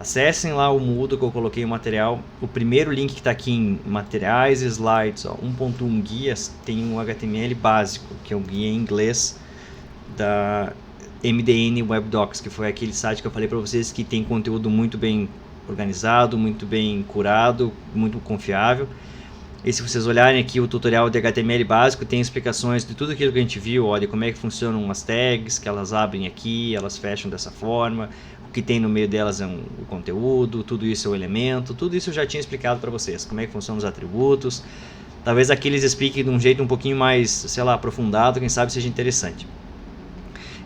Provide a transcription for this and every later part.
Acessem lá o Moodle que eu coloquei o material. O primeiro link que está aqui em materiais e slides, 1.1 guias, tem um HTML básico, que é um guia em inglês da MDN Web Docs, que foi aquele site que eu falei para vocês que tem conteúdo muito bem organizado, muito bem curado, muito confiável. E se vocês olharem aqui o tutorial de HTML básico, tem explicações de tudo aquilo que a gente viu, olha como é que funcionam as tags, que elas abrem aqui, elas fecham dessa forma, o que tem no meio delas é o conteúdo, tudo isso é o elemento, tudo isso eu já tinha explicado para vocês, como é que funcionam os atributos. Talvez aqui eles expliquem de um jeito um pouquinho mais, sei lá, aprofundado, quem sabe seja interessante.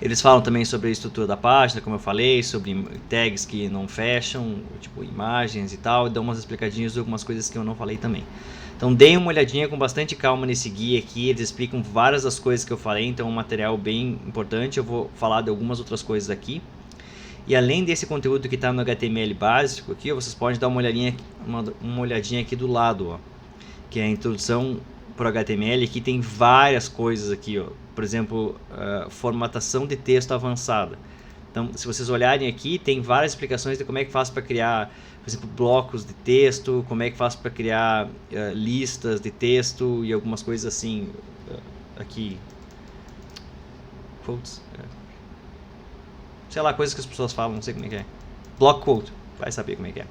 Eles falam também sobre a estrutura da página, como eu falei, sobre tags que não fecham, tipo imagens e tal, e dão umas explicadinhas de algumas coisas que eu não falei também. Então deem uma olhadinha com bastante calma nesse guia aqui, eles explicam várias das coisas que eu falei, então é um material bem importante, eu vou falar de algumas outras coisas aqui. E além desse conteúdo que está no HTML básico aqui, vocês podem dar uma olhadinha aqui do lado, que é a introdução para o HTML. Aqui tem várias coisas aqui, por exemplo, formatação de texto avançada. Então, se vocês olharem aqui, tem várias explicações de como é que faz para criar, por exemplo, blocos de texto, como é que faz para criar listas de texto e algumas coisas assim, aqui, quotes, sei lá, coisas que as pessoas falam, não sei como é que é, block quote, vai saber como é que é.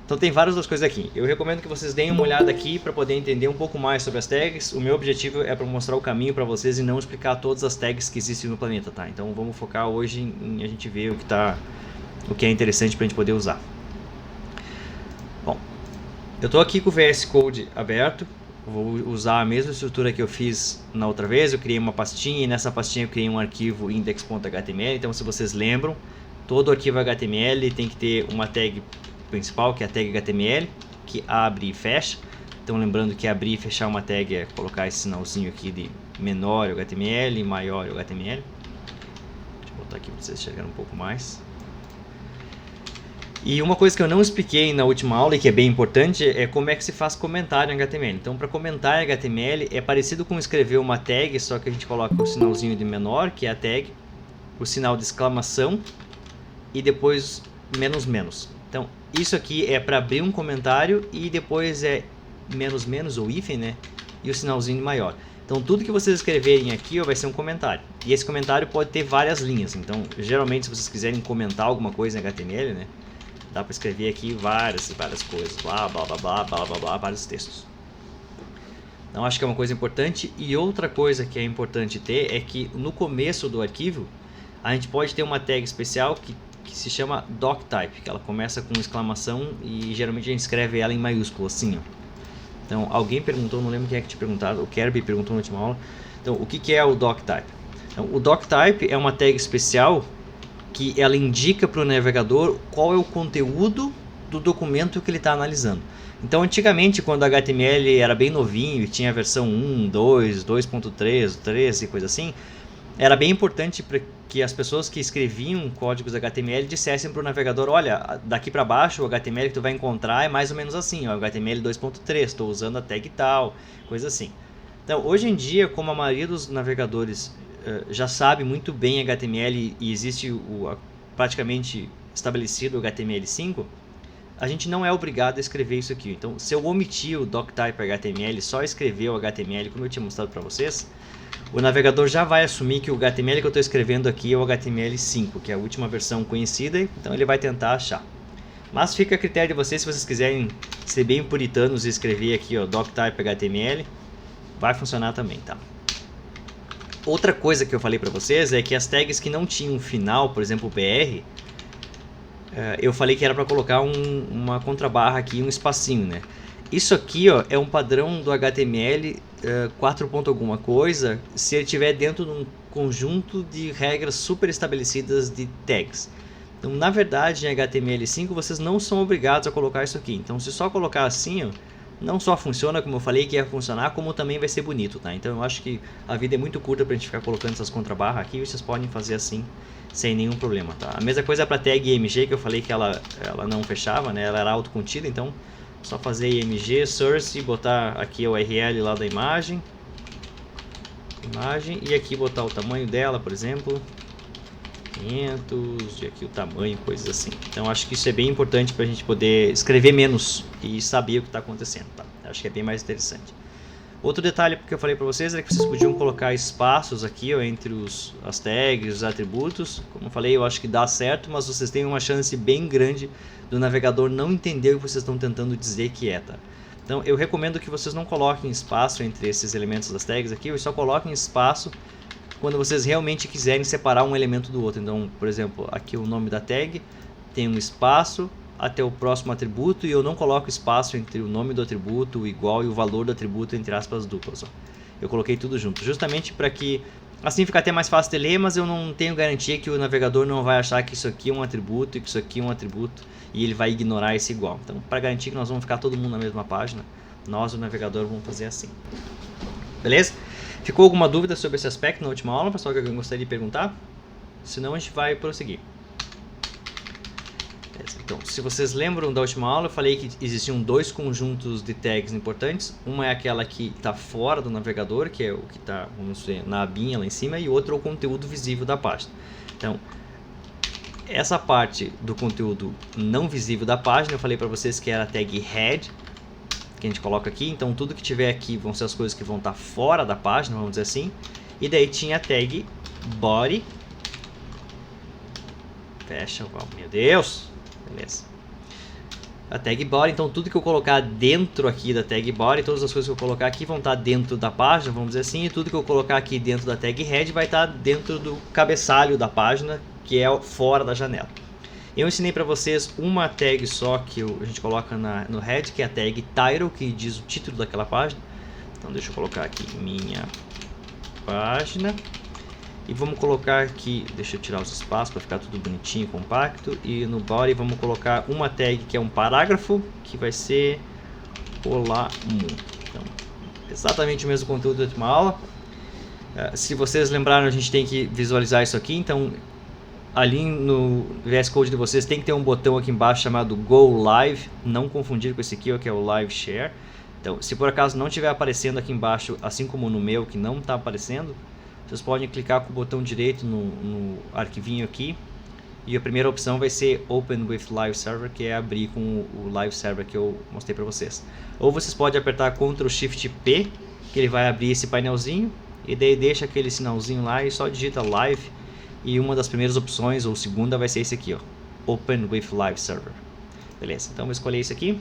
Então tem várias das coisas aqui. Eu recomendo que vocês deem uma olhada aqui para poder entender um pouco mais sobre as tags. O meu objetivo é para mostrar o caminho para vocês e não explicar todas as tags que existem no planeta, tá? Então vamos focar hoje em a gente ver o que é interessante para a gente poder usar. Bom, eu estou aqui com o VS Code aberto. Vou usar a mesma estrutura que eu fiz na outra vez. Eu criei uma pastinha e nessa pastinha eu criei um arquivo index.html. Então se vocês lembram, todo arquivo HTML tem que ter uma tag principal, que é a tag HTML, que abre e fecha. Então lembrando que abrir e fechar uma tag é colocar esse sinalzinho aqui de menor o HTML e maior o HTML. Deixa eu botar aqui para vocês enxergarem um pouco mais. E uma coisa que eu não expliquei na última aula e que é bem importante é como é que se faz comentário em HTML. Então para comentar em HTML é parecido com escrever uma tag, só que a gente coloca o sinalzinho de menor, que é a tag, o sinal de exclamação e depois menos menos. Então isso aqui é para abrir um comentário e depois é menos menos ou hífen, né? E o sinalzinho maior. Então tudo que vocês escreverem aqui vai ser um comentário. E esse comentário pode ter várias linhas. Então geralmente se vocês quiserem comentar alguma coisa em HTML, né? Dá para escrever aqui várias coisas. Blá blá blá blá blá blá blá, vários textos. Então acho que é uma coisa importante. E outra coisa que é importante ter é que no começo do arquivo a gente pode ter uma tag especial que se chama doctype, que ela começa com exclamação e geralmente a gente escreve ela em maiúsculo, assim, ó. Então alguém perguntou, não lembro quem é que te perguntado, o Kirby perguntou na última aula. Então o que é o doctype? Então, o doctype é uma tag especial que ela indica para o navegador qual é o conteúdo do documento que ele está analisando. Então antigamente, quando o HTML era bem novinho e tinha a versão 1, 2, 2.3, 13 e coisa assim, era bem importante para que as pessoas que escreviam códigos HTML dissessem para o navegador, olha, daqui para baixo o HTML que tu vai encontrar é mais ou menos assim, ó, HTML 2.3, estou usando a tag tal, coisa assim. Então hoje em dia, como a maioria dos navegadores já sabe muito bem HTML e existe praticamente estabelecido o HTML5, a gente não é obrigado a escrever isso aqui. Então se eu omitir o doctype HTML, só escrever o HTML como eu tinha mostrado para vocês, o navegador já vai assumir que o HTML que eu estou escrevendo aqui é o HTML5, que é a última versão conhecida, então ele vai tentar achar. Mas fica a critério de vocês, se vocês quiserem ser bem puritanos e escrever aqui o doctype HTML, vai funcionar também, tá? Outra coisa que eu falei para vocês é que as tags que não tinham final, por exemplo, BR, eu falei que era para colocar uma contrabarra aqui, um espacinho, né? Isso aqui, ó, é um padrão do HTML 4 ponto alguma coisa, se ele estiver dentro de um conjunto de regras super estabelecidas de tags. Então, na verdade, em HTML5 vocês não são obrigados a colocar isso aqui. Então, se só colocar assim, ó, não só funciona como eu falei que ia funcionar, como também vai ser bonito, tá? Então, eu acho que a vida é muito curta pra gente ficar colocando essas contrabarras aqui, e vocês podem fazer assim sem nenhum problema, tá? A mesma coisa para tag IMG, que eu falei que ela não fechava, né? Ela era autocontida, então só fazer img source e botar aqui a URL lá da imagem e aqui botar o tamanho dela, por exemplo, 500, e aqui o tamanho, coisas assim. Então acho que isso é bem importante para a gente poder escrever menos e saber o que está acontecendo, tá? Acho que é bem mais interessante. Outro detalhe que eu falei para vocês era que vocês podiam colocar espaços aqui, ó, entre as tags, os atributos. Como eu falei, eu acho que dá certo, mas vocês têm uma chance bem grande do navegador não entender o que vocês estão tentando dizer que é, tá? Então eu recomendo que vocês não coloquem espaço entre esses elementos das tags aqui, ou só coloquem espaço quando vocês realmente quiserem separar um elemento do outro. Então, por exemplo, aqui o nome da tag tem um espaço até o próximo atributo, e eu não coloco espaço entre o nome do atributo, o igual, e o valor do atributo, entre aspas duplas, ó. Eu coloquei tudo junto, justamente para que assim fica até mais fácil de ler, mas eu não tenho garantia que o navegador não vai achar que isso aqui é um atributo e que isso aqui é um atributo, e ele vai ignorar esse igual. Então, para garantir que nós vamos ficar todo mundo na mesma página, nós, o navegador, vamos fazer assim. Beleza? Ficou alguma dúvida sobre esse aspecto na última aula, pessoal, que alguém gostaria de perguntar? Senão a gente vai prosseguir. Então, se vocês lembram da última aula, eu falei que existiam dois conjuntos de tags importantes. Uma é aquela que está fora do navegador, que é o que está, vamos dizer, na abinha lá em cima, e outro é o conteúdo visível da página. Então, essa parte do conteúdo não visível da página, eu falei para vocês que era a tag head, que a gente coloca aqui. Então, tudo que tiver aqui vão ser as coisas que vão estar fora da página, vamos dizer assim. E daí tinha a tag body. Fecha, meu Deus! Beleza. A tag body, então tudo que eu colocar dentro aqui da tag body, todas as coisas que eu colocar aqui vão estar dentro da página, vamos dizer assim, e tudo que eu colocar aqui dentro da tag head vai estar dentro do cabeçalho da página, que é fora da janela. Eu ensinei para vocês uma tag só que a gente coloca no head, que é a tag title, que diz o título daquela página. Então deixa eu colocar aqui minha página. E vamos colocar aqui, deixa eu tirar os espaços para ficar tudo bonitinho, compacto. E no body vamos colocar uma tag que é um parágrafo, que vai ser olá mundo. Então, exatamente o mesmo conteúdo da última aula. Se vocês lembraram, a gente tem que visualizar isso aqui. Então, ali no VS Code de vocês tem que ter um botão aqui embaixo chamado Go Live. Não confundir com esse aqui, ó, que é o Live Share. Então, se por acaso não estiver aparecendo aqui embaixo, assim como no meu, que não está aparecendo, vocês podem clicar com o botão direito no arquivinho aqui, e a primeira opção vai ser Open with Live Server, que é abrir com o Live Server que eu mostrei para vocês. Ou vocês podem apertar Ctrl Shift P, que ele vai abrir esse painelzinho, e daí deixa aquele sinalzinho lá e só digita Live, e uma das primeiras opções, ou segunda, vai ser esse aqui, ó, Open with Live Server. Beleza, então vou escolher esse aqui.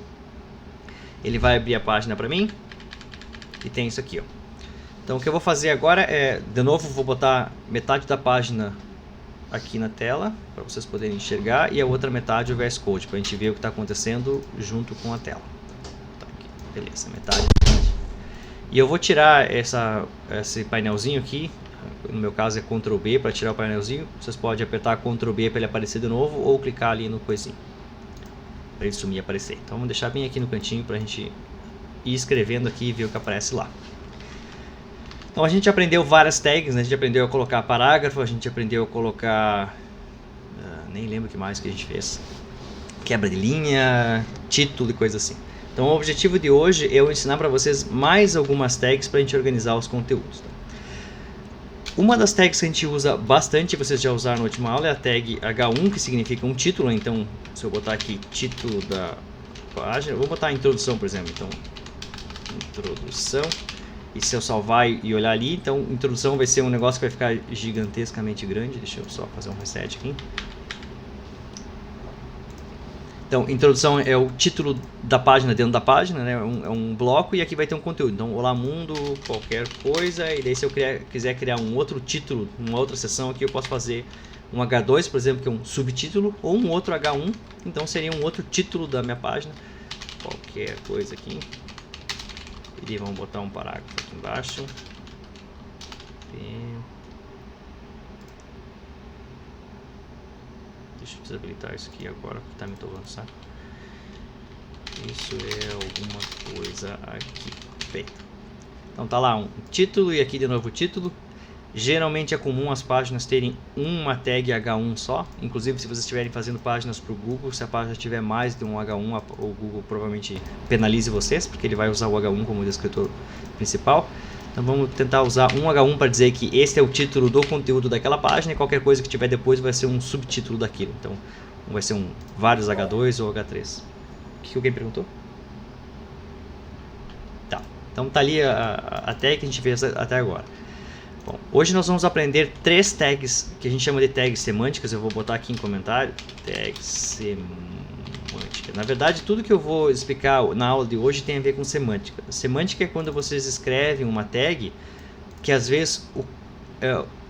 Ele vai abrir a página para mim, e tem isso aqui, ó. Então o que eu vou fazer agora é, de novo, vou botar metade da página aqui na tela, para vocês poderem enxergar, e a outra metade o VS Code, para a gente ver o que está acontecendo junto com a tela. Tá aqui. Beleza, metade. E eu vou tirar esse painelzinho aqui, no meu caso é Ctrl B para tirar o painelzinho, vocês podem apertar Ctrl B para ele aparecer de novo, ou clicar ali no coisinho, para ele sumir e aparecer. Então vamos deixar bem aqui no cantinho para a gente ir escrevendo aqui e ver o que aparece lá. Então a gente aprendeu várias tags, né? A gente aprendeu a colocar parágrafo, a gente aprendeu a colocar, nem lembro o que mais que a gente fez, quebra de linha, título e coisa assim. Então o objetivo de hoje é eu ensinar para vocês mais algumas tags para a gente organizar os conteúdos. Tá? Uma das tags que a gente usa bastante, vocês já usaram na última aula, é a tag H1, que significa um título. Então se eu botar aqui título da página, eu vou botar a introdução, por exemplo. Então introdução. E se eu salvar e olhar ali, então introdução vai ser um negócio que vai ficar gigantescamente grande. Deixa eu só fazer um reset aqui. Então, introdução é o título da página dentro da página, né? É um bloco, e aqui vai ter um conteúdo. Então, olá mundo, qualquer coisa. E daí se eu quiser criar um outro título, uma outra seção aqui, eu posso fazer um H2, por exemplo, que é um subtítulo, ou um outro H1. Então seria um outro título da minha página. Qualquer coisa aqui. E vamos botar um parágrafo aqui embaixo. Deixa eu desabilitar isso aqui agora, que está me tocando, sabe? Isso é alguma coisa aqui. Feito. Então tá lá um título, e aqui de novo o título. Geralmente é comum as páginas terem uma tag H1 só. Inclusive, se vocês estiverem fazendo páginas para o Google, se a página tiver mais de um H1, o Google provavelmente penalize vocês, porque ele vai usar o H1 como descritor principal. Então vamos tentar usar um H1 para dizer que esse é o título do conteúdo daquela página e qualquer coisa que tiver depois vai ser um subtítulo daquilo. Então vai ser vários H2 ou H3. O que alguém perguntou? Tá, então tá ali a tag que a gente fez até agora. Bom, hoje nós vamos aprender 3 tags que a gente chama de tags semânticas. Eu vou botar aqui em comentário. Tag semântica. Na verdade, tudo que eu vou explicar na aula de hoje tem a ver com semântica. Semântica é quando vocês escrevem uma tag que às vezes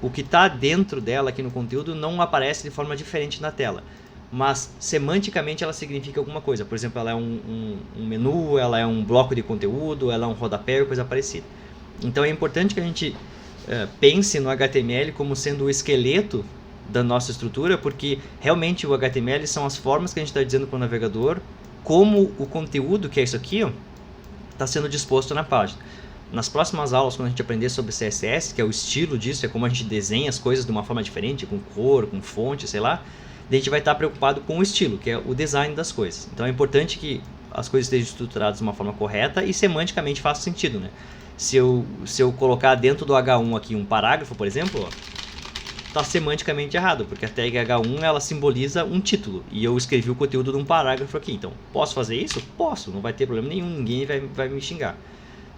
o que está dentro dela aqui no conteúdo não aparece de forma diferente na tela. Mas semanticamente ela significa alguma coisa. Por exemplo, ela é um menu, ela é um bloco de conteúdo, ela é um rodapé ou coisa parecida. Então é importante que a gente pense no HTML como sendo o esqueleto da nossa estrutura, porque realmente o HTML são as formas que a gente está dizendo para o navegador como o conteúdo, que é isso aqui, está sendo disposto na página. Nas próximas aulas, quando a gente aprender sobre CSS, que é o estilo disso, é como a gente desenha as coisas de uma forma diferente, com cor, com fonte, sei lá, a gente vai estar preocupado com o estilo, que é o design das coisas. Então é importante que as coisas estejam estruturadas de uma forma correta e semanticamente faça sentido, né? Se eu colocar dentro do H1 aqui um parágrafo, por exemplo, está semanticamente errado, porque a tag H1 ela simboliza um título, e eu escrevi o conteúdo de um parágrafo aqui. Então, posso fazer isso? Posso, não vai ter problema nenhum, ninguém vai me xingar.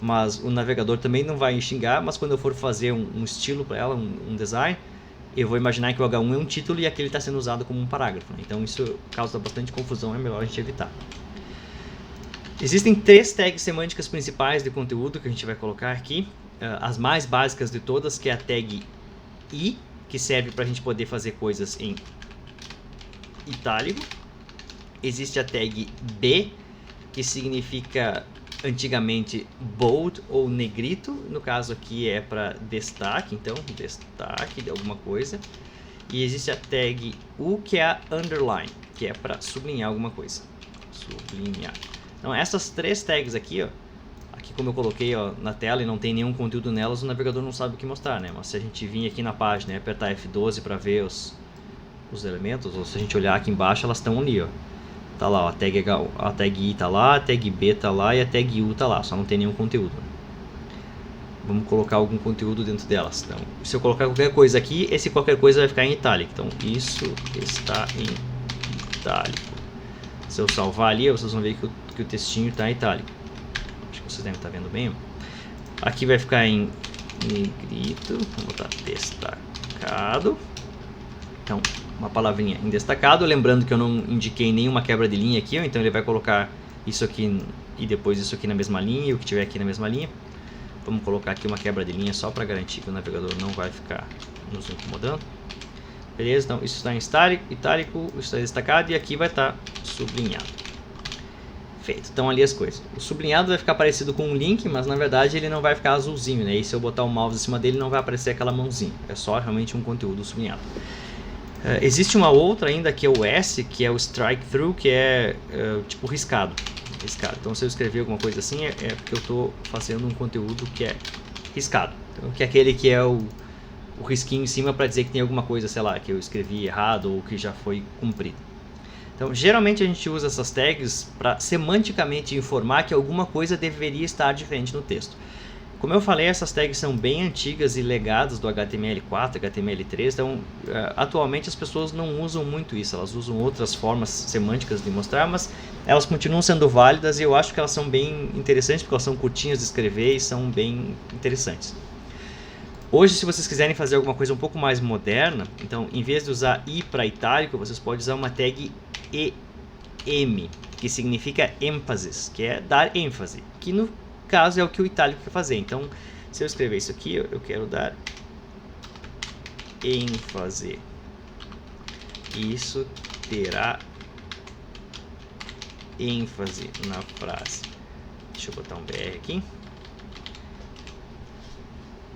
Mas o navegador também não vai me xingar, mas quando eu for fazer um estilo para ela, um design, eu vou imaginar que o H1 é um título e aquele está sendo usado como um parágrafo, né? Então isso causa bastante confusão, é melhor a gente evitar. Existem 3 tags semânticas principais de conteúdo que a gente vai colocar aqui. As mais básicas de todas, que é a tag I, que serve para a gente poder fazer coisas em itálico. Existe a tag B, que significa antigamente bold ou negrito. No caso aqui é para destaque, então destaque de alguma coisa. E existe a tag U, que é a underline, que é para sublinhar alguma coisa. Sublinhar. Então essas 3 tags aqui, ó, aqui como eu coloquei na tela e não tem nenhum conteúdo nelas, o navegador não sabe o que mostrar, né? Mas se a gente vir aqui na página e apertar F12 para ver os elementos, ou se a gente olhar aqui embaixo, elas estão ali, ó. Tá lá, ó, a tag I tá lá, a tag B tá lá e a tag U tá lá, só não tem nenhum conteúdo. Vamos colocar algum conteúdo dentro delas. Então, se eu colocar qualquer coisa aqui, esse qualquer coisa vai ficar em itálico. Então, isso está em itálico. Se eu salvar ali, vocês vão ver que o textinho está em itálico. Acho que vocês devem estar vendo bem. Aqui vai ficar em negrito. Vou botar destacado. Então, uma palavrinha em destacado. Lembrando que eu não indiquei nenhuma quebra de linha aqui. Então, ele vai colocar isso aqui e depois isso aqui na mesma linha. E o que tiver aqui na mesma linha. Vamos colocar aqui uma quebra de linha só para garantir que o navegador não vai ficar nos incomodando. Beleza, então isso está em itálico, isso está destacado e aqui vai estar sublinhado. Feito, então ali as coisas. O sublinhado vai ficar parecido com um link, mas na verdade ele não vai ficar azulzinho, né? E se eu botar o mouse em cima dele não vai aparecer aquela mãozinha, é só realmente um conteúdo sublinhado. Existe uma outra ainda que é o S, que é o strike through, que é tipo riscado. Então se eu escrever alguma coisa assim é porque eu estou fazendo um conteúdo que é riscado. Então, que é aquele que é o risquinho em cima para dizer que tem alguma coisa, sei lá, que eu escrevi errado ou que já foi cumprido. Então, geralmente a gente usa essas tags para semanticamente informar que alguma coisa deveria estar diferente no texto. Como eu falei, essas tags são bem antigas e legadas do HTML4, HTML3, então atualmente as pessoas não usam muito isso, elas usam outras formas semânticas de mostrar, mas elas continuam sendo válidas e eu acho que elas são bem interessantes porque elas são curtinhas de escrever e são bem interessantes. Hoje, se vocês quiserem fazer alguma coisa um pouco mais moderna, então em vez de usar I para itálico, vocês podem usar uma tag EM, que significa ênfase, que é dar ênfase, que no caso é o que o itálico quer fazer. Então, se eu escrever isso aqui, eu quero dar ênfase. Isso terá ênfase na frase. Deixa eu botar um BR aqui.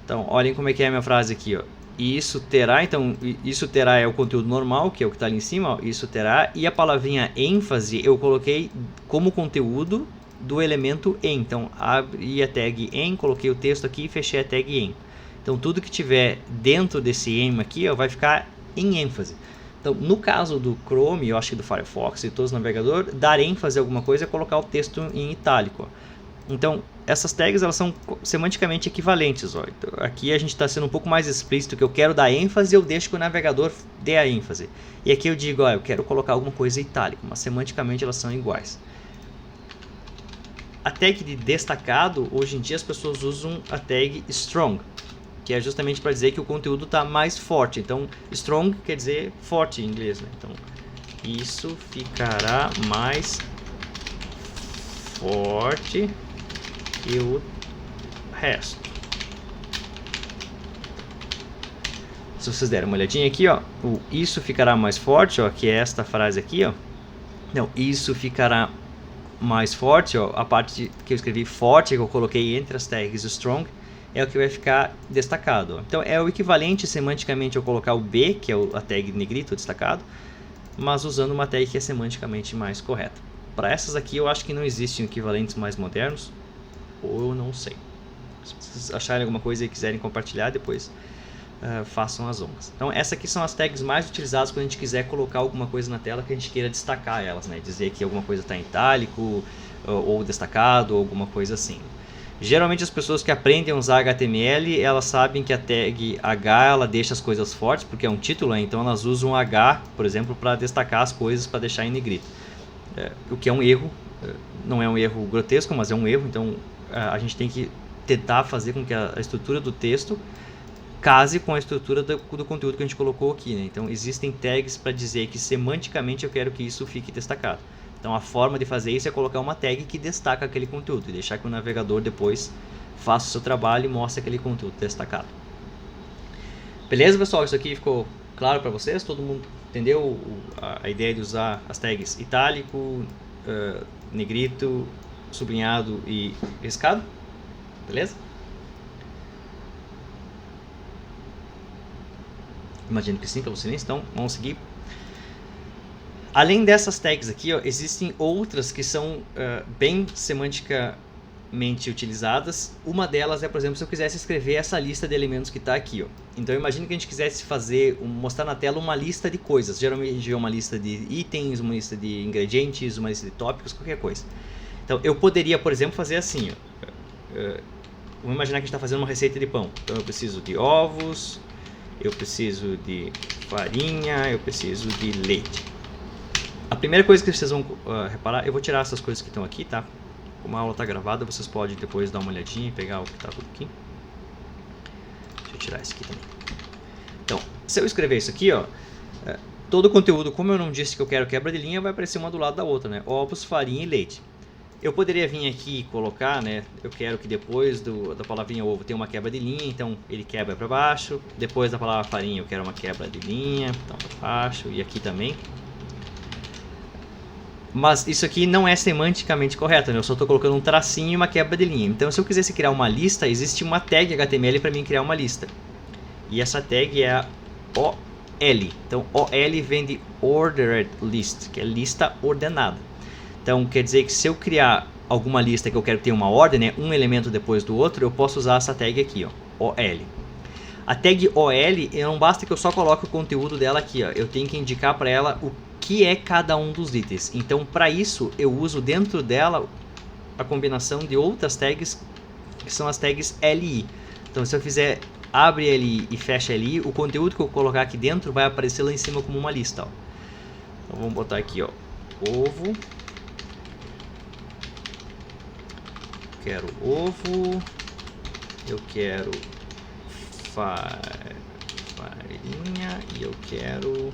Então, olhem como é que é a minha frase aqui, ó. Isso terá, então, isso terá é o conteúdo normal, que é o que está ali em cima, ó, isso terá, e a palavrinha ênfase eu coloquei como conteúdo do elemento em. Então, abri a tag em, coloquei o texto aqui e fechei a tag em. Então, tudo que tiver dentro desse em aqui, ó, vai ficar em ênfase. Então, no caso do Chrome, eu acho que do Firefox e todos os navegadores, dar ênfase a alguma coisa é colocar o texto em itálico, ó. Então, essas tags elas são semanticamente equivalentes. Ó. Então, aqui a gente está sendo um pouco mais explícito, que eu quero dar ênfase, eu deixo que o navegador dê a ênfase. E aqui eu digo, ó, eu quero colocar alguma coisa itálico, mas semanticamente elas são iguais. A tag de destacado, hoje em dia as pessoas usam a tag strong, que é justamente para dizer que o conteúdo está mais forte. Então, strong quer dizer forte em inglês, né? Então, isso ficará mais forte que o resto. Se vocês derem uma olhadinha aqui, ó, o isso ficará mais forte, ó, que é esta frase aqui, ó. Não, isso ficará mais forte, ó, a parte que eu escrevi forte, que eu coloquei entre as tags strong, é o que vai ficar destacado. Ó. Então é o equivalente semanticamente eu colocar o B, que é a tag negrito, destacado, mas usando uma tag que é semanticamente mais correta. Para essas aqui eu acho que não existem equivalentes mais modernos, ou eu não sei. Se vocês acharem alguma coisa e quiserem compartilhar, depois façam as honras. Então essas aqui são as tags mais utilizadas quando a gente quiser colocar alguma coisa na tela que a gente queira destacar elas, né? Dizer que alguma coisa está em itálico, ou destacado, ou alguma coisa assim. Geralmente as pessoas que aprendem a usar HTML, elas sabem que a tag H ela deixa as coisas fortes, porque é um título, né? Então elas usam H, por exemplo, para destacar as coisas, para deixar em negrito. O que é um erro, não é um erro grotesco, mas é um erro, então a gente tem que tentar fazer com que a estrutura do texto case com a estrutura do conteúdo que a gente colocou aqui, né? Então existem tags para dizer que semanticamente eu quero que isso fique destacado. Então a forma de fazer isso é colocar uma tag que destaca aquele conteúdo e deixar que o navegador depois faça o seu trabalho e mostre aquele conteúdo destacado. Beleza, pessoal? Isso aqui ficou claro para vocês? Todo mundo entendeu a ideia de usar as tags itálico, negrito, sublinhado e riscado? Beleza? Imagino que sim, pelo silêncio, então vamos seguir. Além dessas tags aqui, ó, existem outras que são bem semanticamente utilizadas. Uma delas é, por exemplo, se eu quisesse escrever essa lista de elementos que está aqui. Ó. Então imagine que a gente quisesse mostrar na tela uma lista de coisas. Geralmente a gente vê uma lista de itens, uma lista de ingredientes, uma lista de tópicos, qualquer coisa. Então eu poderia, por exemplo, fazer assim. Ó. Vamos imaginar que a gente está fazendo uma receita de pão. Então eu preciso de ovos, eu preciso de farinha, eu preciso de leite. A primeira coisa que vocês vão reparar, eu vou tirar essas coisas que estão aqui, tá? Como a aula está gravada, vocês podem depois dar uma olhadinha e pegar o que está tudo aqui. Deixa eu tirar esse aqui também. Então, se eu escrever isso aqui, ó, todo o conteúdo, como eu não disse que eu quero quebra de linha, vai aparecer uma do lado da outra, né? Ovos, farinha e leite. Eu poderia vir aqui e colocar, né? Eu quero que depois da palavrinha ovo tenha uma quebra de linha, então ele quebra para baixo. Depois da palavra farinha eu quero uma quebra de linha, então para baixo e aqui também. Mas isso aqui não é semanticamente correto, né? Eu só estou colocando um tracinho e uma quebra de linha. Então se eu quisesse criar uma lista, existe uma tag HTML para mim criar uma lista. E essa tag é a OL. Então OL vem de Ordered List, que é lista ordenada. Então quer dizer que se eu criar alguma lista que eu quero ter uma ordem, né, um elemento depois do outro, eu posso usar essa tag aqui, ó, OL. A tag OL, não basta que eu só coloque o conteúdo dela aqui, ó, eu tenho que indicar para ela o que é cada um dos itens. Então para isso eu uso dentro dela a combinação de outras tags, que são as tags LI. Então se eu fizer abre LI e fecha LI, o conteúdo que eu colocar aqui dentro vai aparecer lá em cima como uma lista. Ó. Então vamos botar aqui, ó, ovo. Quero ovo, eu quero farinha e eu quero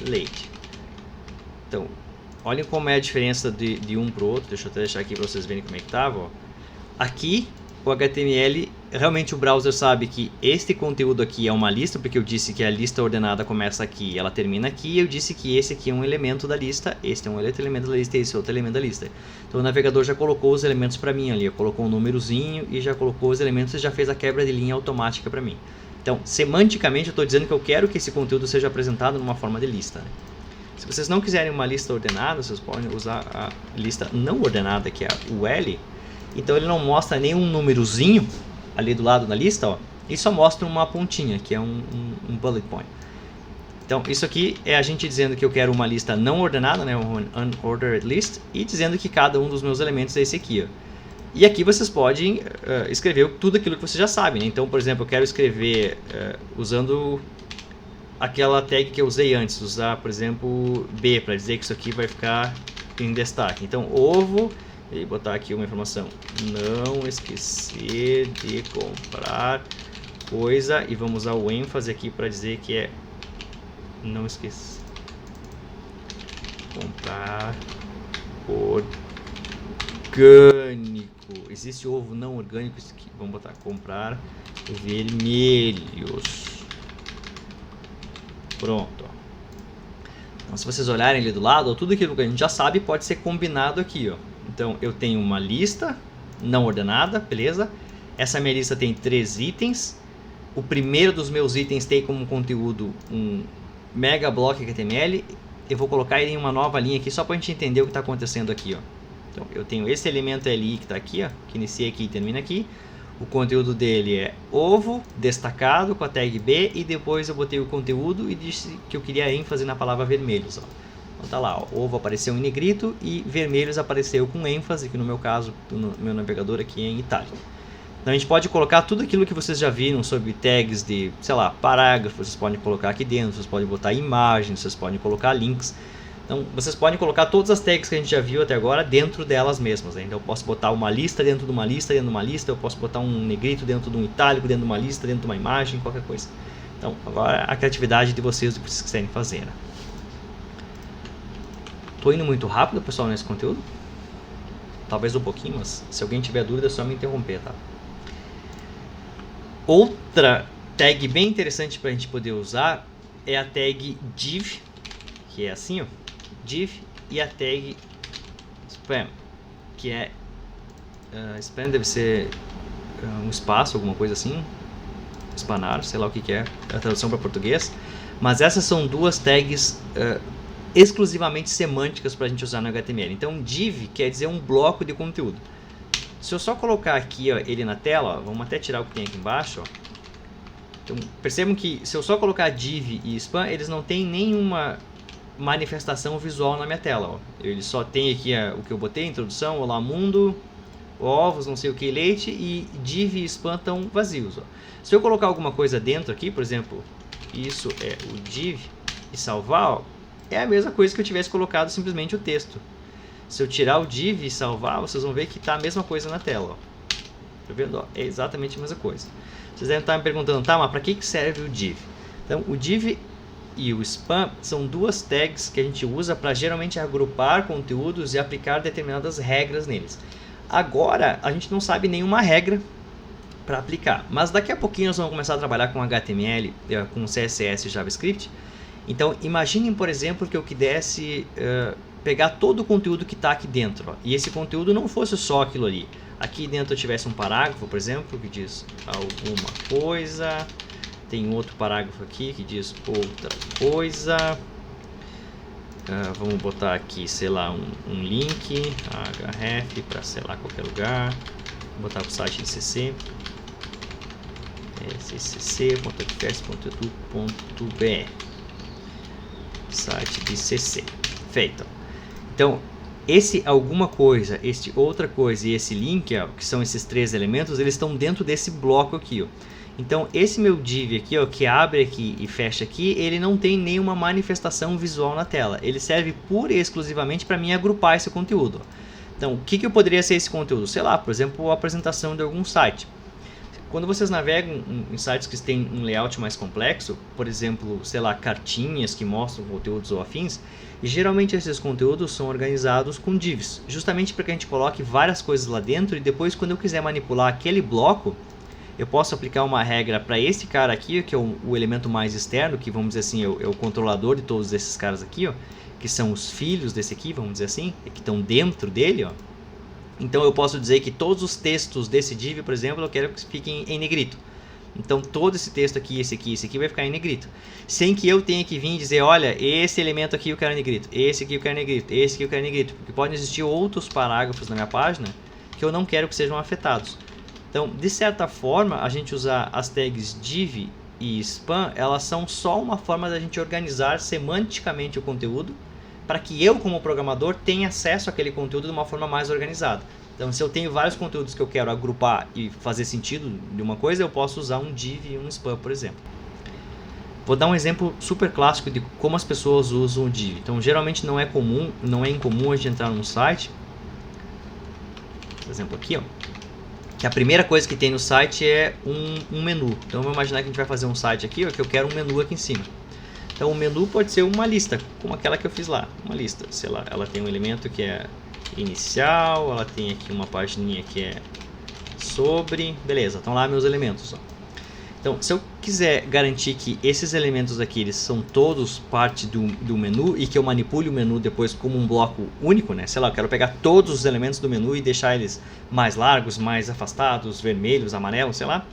leite. Então, olhem como é a diferença de um para o outro. Deixa eu até deixar aqui para vocês verem como é que estava. Ó. Aqui, o HTML, realmente o browser sabe que este conteúdo aqui é uma lista, porque eu disse que a lista ordenada começa aqui e ela termina aqui, e eu disse que esse aqui é um elemento da lista, este é um outro elemento da lista e esse é outro elemento da lista. Então o navegador já colocou os elementos para mim ali, colocou um númerozinho e já colocou os elementos e já fez a quebra de linha automática para mim. Então, semanticamente eu estou dizendo que eu quero que esse conteúdo seja apresentado numa forma de lista. Né? Se vocês não quiserem uma lista ordenada, vocês podem usar a lista não ordenada, que é a UL. Então ele não mostra nenhum númerozinho ali do lado da lista, ó, e só mostra uma pontinha, que é um bullet point. Então isso aqui é a gente dizendo que eu quero uma lista não ordenada, né, um unordered list, e dizendo que cada um dos meus elementos é esse aqui, ó. E aqui vocês podem escrever tudo aquilo que vocês já sabem, né? Então, por exemplo, eu quero escrever usando aquela tag que eu usei antes, usar, por exemplo, B, para dizer que isso aqui vai ficar em destaque. Então, ovo, e botar aqui uma informação, não esquecer de comprar coisa, e vamos usar o ênfase aqui para dizer que é não esquecer comprar orgânico. Existe ovo não orgânico, isso aqui. Vamos botar comprar vermelhos. Pronto. Então, se vocês olharem ali do lado, tudo aquilo que a gente já sabe pode ser combinado aqui, ó. Então, eu tenho uma lista não ordenada, beleza? Essa minha lista tem 3 itens. O primeiro dos meus itens tem como conteúdo um mega block HTML. Eu vou colocar ele em uma nova linha aqui só para a gente entender o que está acontecendo aqui, ó. Então, eu tenho esse elemento LI que está aqui, ó, que inicia aqui e termina aqui. O conteúdo dele é ovo, destacado com a tag B, e depois eu botei o conteúdo e disse que eu queria ênfase na palavra vermelhos, ó. Então tá lá, ó, ovo apareceu em negrito e vermelhos apareceu com ênfase, que no meu caso, no meu navegador aqui é em itálico. Então a gente pode colocar tudo aquilo que vocês já viram sobre tags de, sei lá, parágrafos, vocês podem colocar aqui dentro, vocês podem botar imagens, vocês podem colocar links. Então, vocês podem colocar todas as tags que a gente já viu até agora dentro delas mesmas, né? Então, eu posso botar uma lista dentro de uma lista dentro de uma lista, eu posso botar um negrito dentro de um itálico dentro de uma lista, dentro de uma imagem, qualquer coisa. Então, agora a criatividade de vocês, do que vocês quiserem fazer, né? Tô indo muito rápido, pessoal, nesse conteúdo? Talvez um pouquinho, mas se alguém tiver dúvida é só me interromper, tá? Outra tag bem interessante para a gente poder usar é a tag div, que é assim, ó. Div, e a tag spam, que é spam deve ser um espaço, alguma coisa assim, espanar, sei lá o que é a tradução para português, mas essas são duas tags exclusivamente semânticas para a gente usar no HTML. Então div quer dizer um bloco de conteúdo. Se eu só colocar aqui, ó, ele na tela, ó, vamos até tirar o que tem aqui embaixo, ó. Então percebam que se eu só colocar div e spam, eles não têm nenhuma manifestação visual na minha tela, ó. Ele só tem aqui o que eu botei, introdução, olá mundo, ovos, não sei o que, leite, e div e spam estão vazios, ó. Se eu colocar alguma coisa dentro aqui, por exemplo, isso é o div, e salvar, ó, é a mesma coisa que eu tivesse colocado simplesmente o texto. Se eu tirar o div e salvar, vocês vão ver que está a mesma coisa na tela, ó. Tá vendo? Ó, é exatamente a mesma coisa. Vocês devem estar me perguntando, tá, mas para que serve o div? Então, o div e o spam são duas tags que a gente usa para geralmente agrupar conteúdos e aplicar determinadas regras neles. Agora, a gente não sabe nenhuma regra para aplicar, mas daqui a pouquinho nós vamos começar a trabalhar com HTML, com CSS e JavaScript. Então, imaginem, por exemplo, que eu quisesse pegar todo o conteúdo que está aqui dentro, ó, e esse conteúdo não fosse só aquilo ali. Aqui dentro eu tivesse um parágrafo, por exemplo, que diz alguma coisa. Tem outro parágrafo aqui que diz outra coisa. Vamos botar aqui, sei lá, um link, href, para, sei lá, qualquer lugar. Vou botar para o site de CC. ccc.fs.edu.br, site de CC. Feito. Então, esse alguma coisa, este outra coisa e esse link, ó, que são esses 3 elementos, eles estão dentro desse bloco aqui, ó. Então, esse meu div aqui, ó, que abre aqui e fecha aqui, ele não tem nenhuma manifestação visual na tela. Ele serve pura e exclusivamente para mim agrupar esse conteúdo. Então, o que eu poderia ser esse conteúdo? Sei lá, por exemplo, a apresentação de algum site. Quando vocês navegam em sites que têm um layout mais complexo, por exemplo, sei lá, cartinhas que mostram conteúdos ou afins, e geralmente esses conteúdos são organizados com divs, justamente para que a gente coloque várias coisas lá dentro e depois, quando eu quiser manipular aquele bloco, eu posso aplicar uma regra para esse cara aqui, que é o elemento mais externo, que vamos dizer assim, é o controlador de todos esses caras aqui, ó, que são os filhos desse aqui, vamos dizer assim, que estão dentro dele, ó. Então eu posso dizer que todos os textos desse div, por exemplo, eu quero que fiquem em negrito. Então todo esse texto aqui, esse aqui vai ficar em negrito. Sem que eu tenha que vir e dizer, olha, esse elemento aqui eu quero em negrito, esse aqui eu quero em negrito, esse aqui eu quero em negrito. Porque podem existir outros parágrafos na minha página que eu não quero que sejam afetados. Então, de certa forma, a gente usar as tags div e spam, elas são só uma forma da gente organizar semanticamente o conteúdo para que eu, como programador, tenha acesso àquele conteúdo de uma forma mais organizada. Então, se eu tenho vários conteúdos que eu quero agrupar e fazer sentido de uma coisa, eu posso usar um div e um spam, por exemplo. Vou dar um exemplo super clássico de como as pessoas usam o div. Então, geralmente não é incomum a gente entrar num site, por exemplo aqui, ó, que a primeira coisa que tem no site é um menu. Então, vamos imaginar que a gente vai fazer um site aqui, ó, que eu quero um menu aqui em cima. Então, o menu pode ser uma lista, como aquela que eu fiz lá, uma lista. Sei lá, ela tem um elemento que é inicial, ela tem aqui uma pagininha que é sobre, beleza, estão lá meus elementos, ó. Então, se eu quiser garantir que esses elementos aqui eles são todos parte do menu e que eu manipule o menu depois como um bloco único, né? Sei lá, eu quero pegar todos os elementos do menu e deixar eles mais largos, mais afastados, vermelhos, amarelos, sei lá.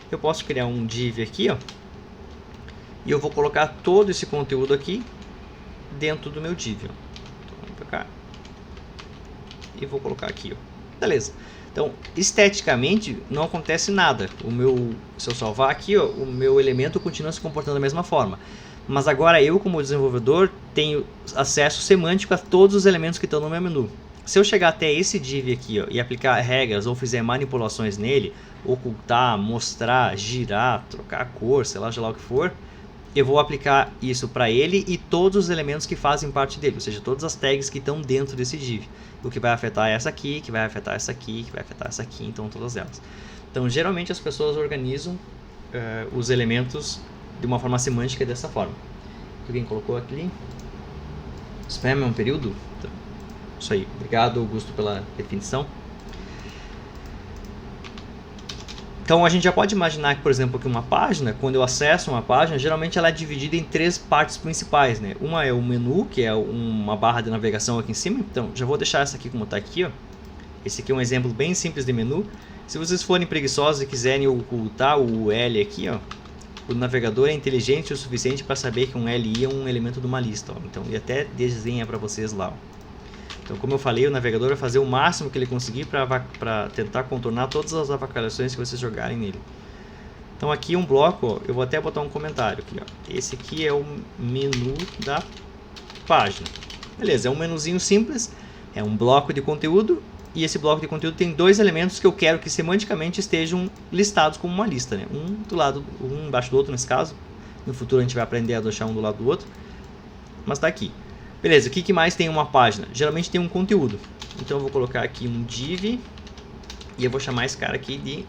Eu posso criar um div aqui, ó. E eu vou colocar todo esse conteúdo aqui dentro do meu div, ó. Então, vamos pra cá. E vou colocar aqui, ó. Beleza. Então, esteticamente, não acontece nada. Se eu salvar aqui, ó, o meu elemento continua se comportando da mesma forma. Mas agora eu, como desenvolvedor, tenho acesso semântico a todos os elementos que estão no meu menu. Se eu chegar até esse div aqui, ó, e aplicar regras ou fizer manipulações nele, ocultar, mostrar, girar, trocar a cor, sei lá o que for, eu vou aplicar isso para ele e todos os elementos que fazem parte dele, ou seja, todas as tags que estão dentro desse div. O que vai afetar essa aqui, que vai afetar essa aqui, que vai afetar essa aqui, então todas elas. Então, geralmente as pessoas organizam os elementos de uma forma semântica dessa forma. Alguém colocou aqui? Spam é um período? Então, isso aí. Obrigado, Augusto, pela definição. Então a gente já pode imaginar que, por exemplo, que uma página, quando eu acesso uma página, geralmente ela é dividida em 3 partes principais, né? Uma é o menu, que é uma barra de navegação aqui em cima. Então já vou deixar essa aqui como está aqui, ó. Esse aqui é um exemplo bem simples de menu. Se vocês forem preguiçosos e quiserem ocultar o L aqui, ó, o navegador é inteligente o suficiente para saber que um LI é um elemento de uma lista, ó. Então ele até desenha para vocês lá, ó. Então, como eu falei, o navegador vai fazer o máximo que ele conseguir para tentar contornar todas as avacalhações que vocês jogarem nele. Então, aqui um bloco, ó, eu vou até botar um comentário aqui, ó. Esse aqui é o menu da página. Beleza, é um menuzinho simples, é um bloco de conteúdo, e esse bloco de conteúdo tem 2 elementos que eu quero que semanticamente estejam listados como uma lista, né? Um do lado, um embaixo do outro nesse caso. No futuro a gente vai aprender a deixar um do lado do outro, mas está aqui. Beleza, o que mais tem uma página? Geralmente tem um conteúdo. Então eu vou colocar aqui um div e eu vou chamar esse cara aqui de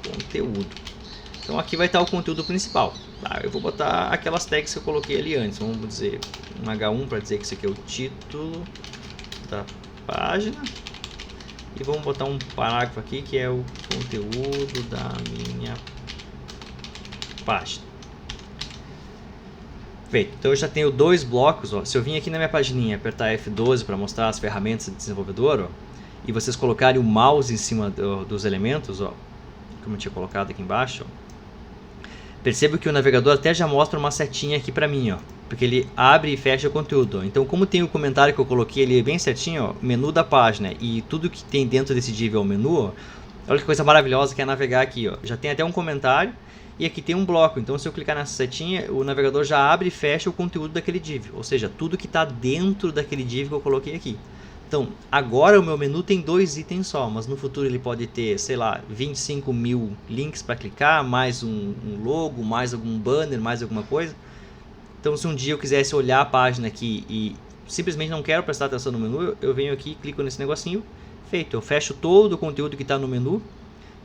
conteúdo. Então aqui vai estar o conteúdo principal. Tá? Eu vou botar aquelas tags que eu coloquei ali antes. Vamos dizer um H1 para dizer que isso aqui é o título da página. E vamos botar um parágrafo aqui que é o conteúdo da minha página. Feito. Então eu já tenho 2 blocos, ó. Se eu vim aqui na minha pagininha apertar F12 para mostrar as ferramentas de desenvolvedor, ó, e vocês colocarem o mouse em cima dos elementos, ó, como eu tinha colocado aqui embaixo, ó, perceba que o navegador até já mostra uma setinha aqui para mim, ó, porque ele abre e fecha o conteúdo, ó. Então, como tem o comentário que eu coloquei ali bem certinho, ó, menu da página e tudo que tem dentro desse div é o menu, ó, olha que coisa maravilhosa que é navegar aqui, ó. Já tem até um comentário. E aqui tem um bloco, então se eu clicar nessa setinha, o navegador já abre e fecha o conteúdo daquele div, ou seja, tudo que está dentro daquele div que eu coloquei aqui. Então, agora o meu menu tem 2 itens só, mas no futuro ele pode ter, sei lá, 25 mil links para clicar, mais um logo, mais algum banner, mais alguma coisa. Então, se um dia eu quisesse olhar a página aqui e simplesmente não quero prestar atenção no menu, eu venho aqui, clico nesse negocinho, feito, eu fecho todo o conteúdo que está no menu,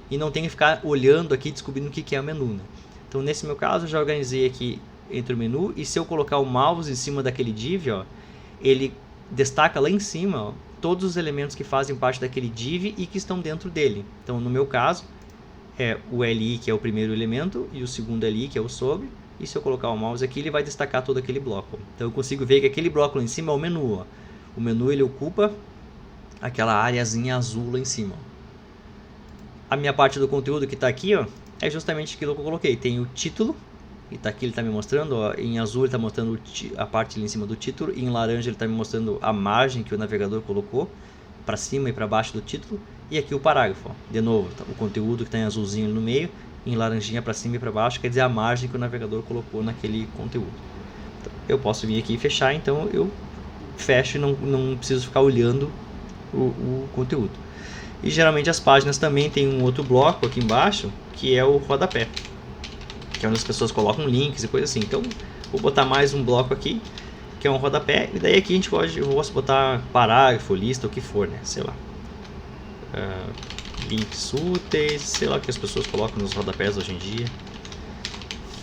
e não tem que ficar olhando aqui descobrindo o que é o menu, né? Então nesse meu caso eu já organizei aqui entre o menu, e se eu colocar o mouse em cima daquele div, ó, ele destaca lá em cima, ó, todos os elementos que fazem parte daquele div e que estão dentro dele. Então no meu caso é o LI, que é o primeiro elemento, e o segundo LI, que é o sobre, e se eu colocar o mouse aqui ele vai destacar todo aquele bloco. Então eu consigo ver que aquele bloco lá em cima é o menu, ó. O menu ele ocupa aquela areazinha azul lá em cima, ó. A minha parte do conteúdo que está aqui, ó, é justamente aquilo que eu coloquei. Tem o título, e tá aqui ele está me mostrando, ó, em azul ele está mostrando a parte ali em cima do título, e em laranja ele está me mostrando a margem que o navegador colocou, para cima e para baixo do título, e aqui o parágrafo, ó. De novo, tá, o conteúdo que está em azulzinho no meio, em laranjinha para cima e para baixo, quer dizer a margem que o navegador colocou naquele conteúdo. Então, eu posso vir aqui e fechar, então eu fecho e não preciso ficar olhando o conteúdo. E geralmente as páginas também tem um outro bloco aqui embaixo, que é o rodapé, que é onde as pessoas colocam links e coisa assim. Então vou botar mais um bloco aqui, que é um rodapé, e daí aqui a gente eu posso botar parágrafo, lista, o que for, né? Sei lá. Links úteis, sei lá o que as pessoas colocam nos rodapés hoje em dia.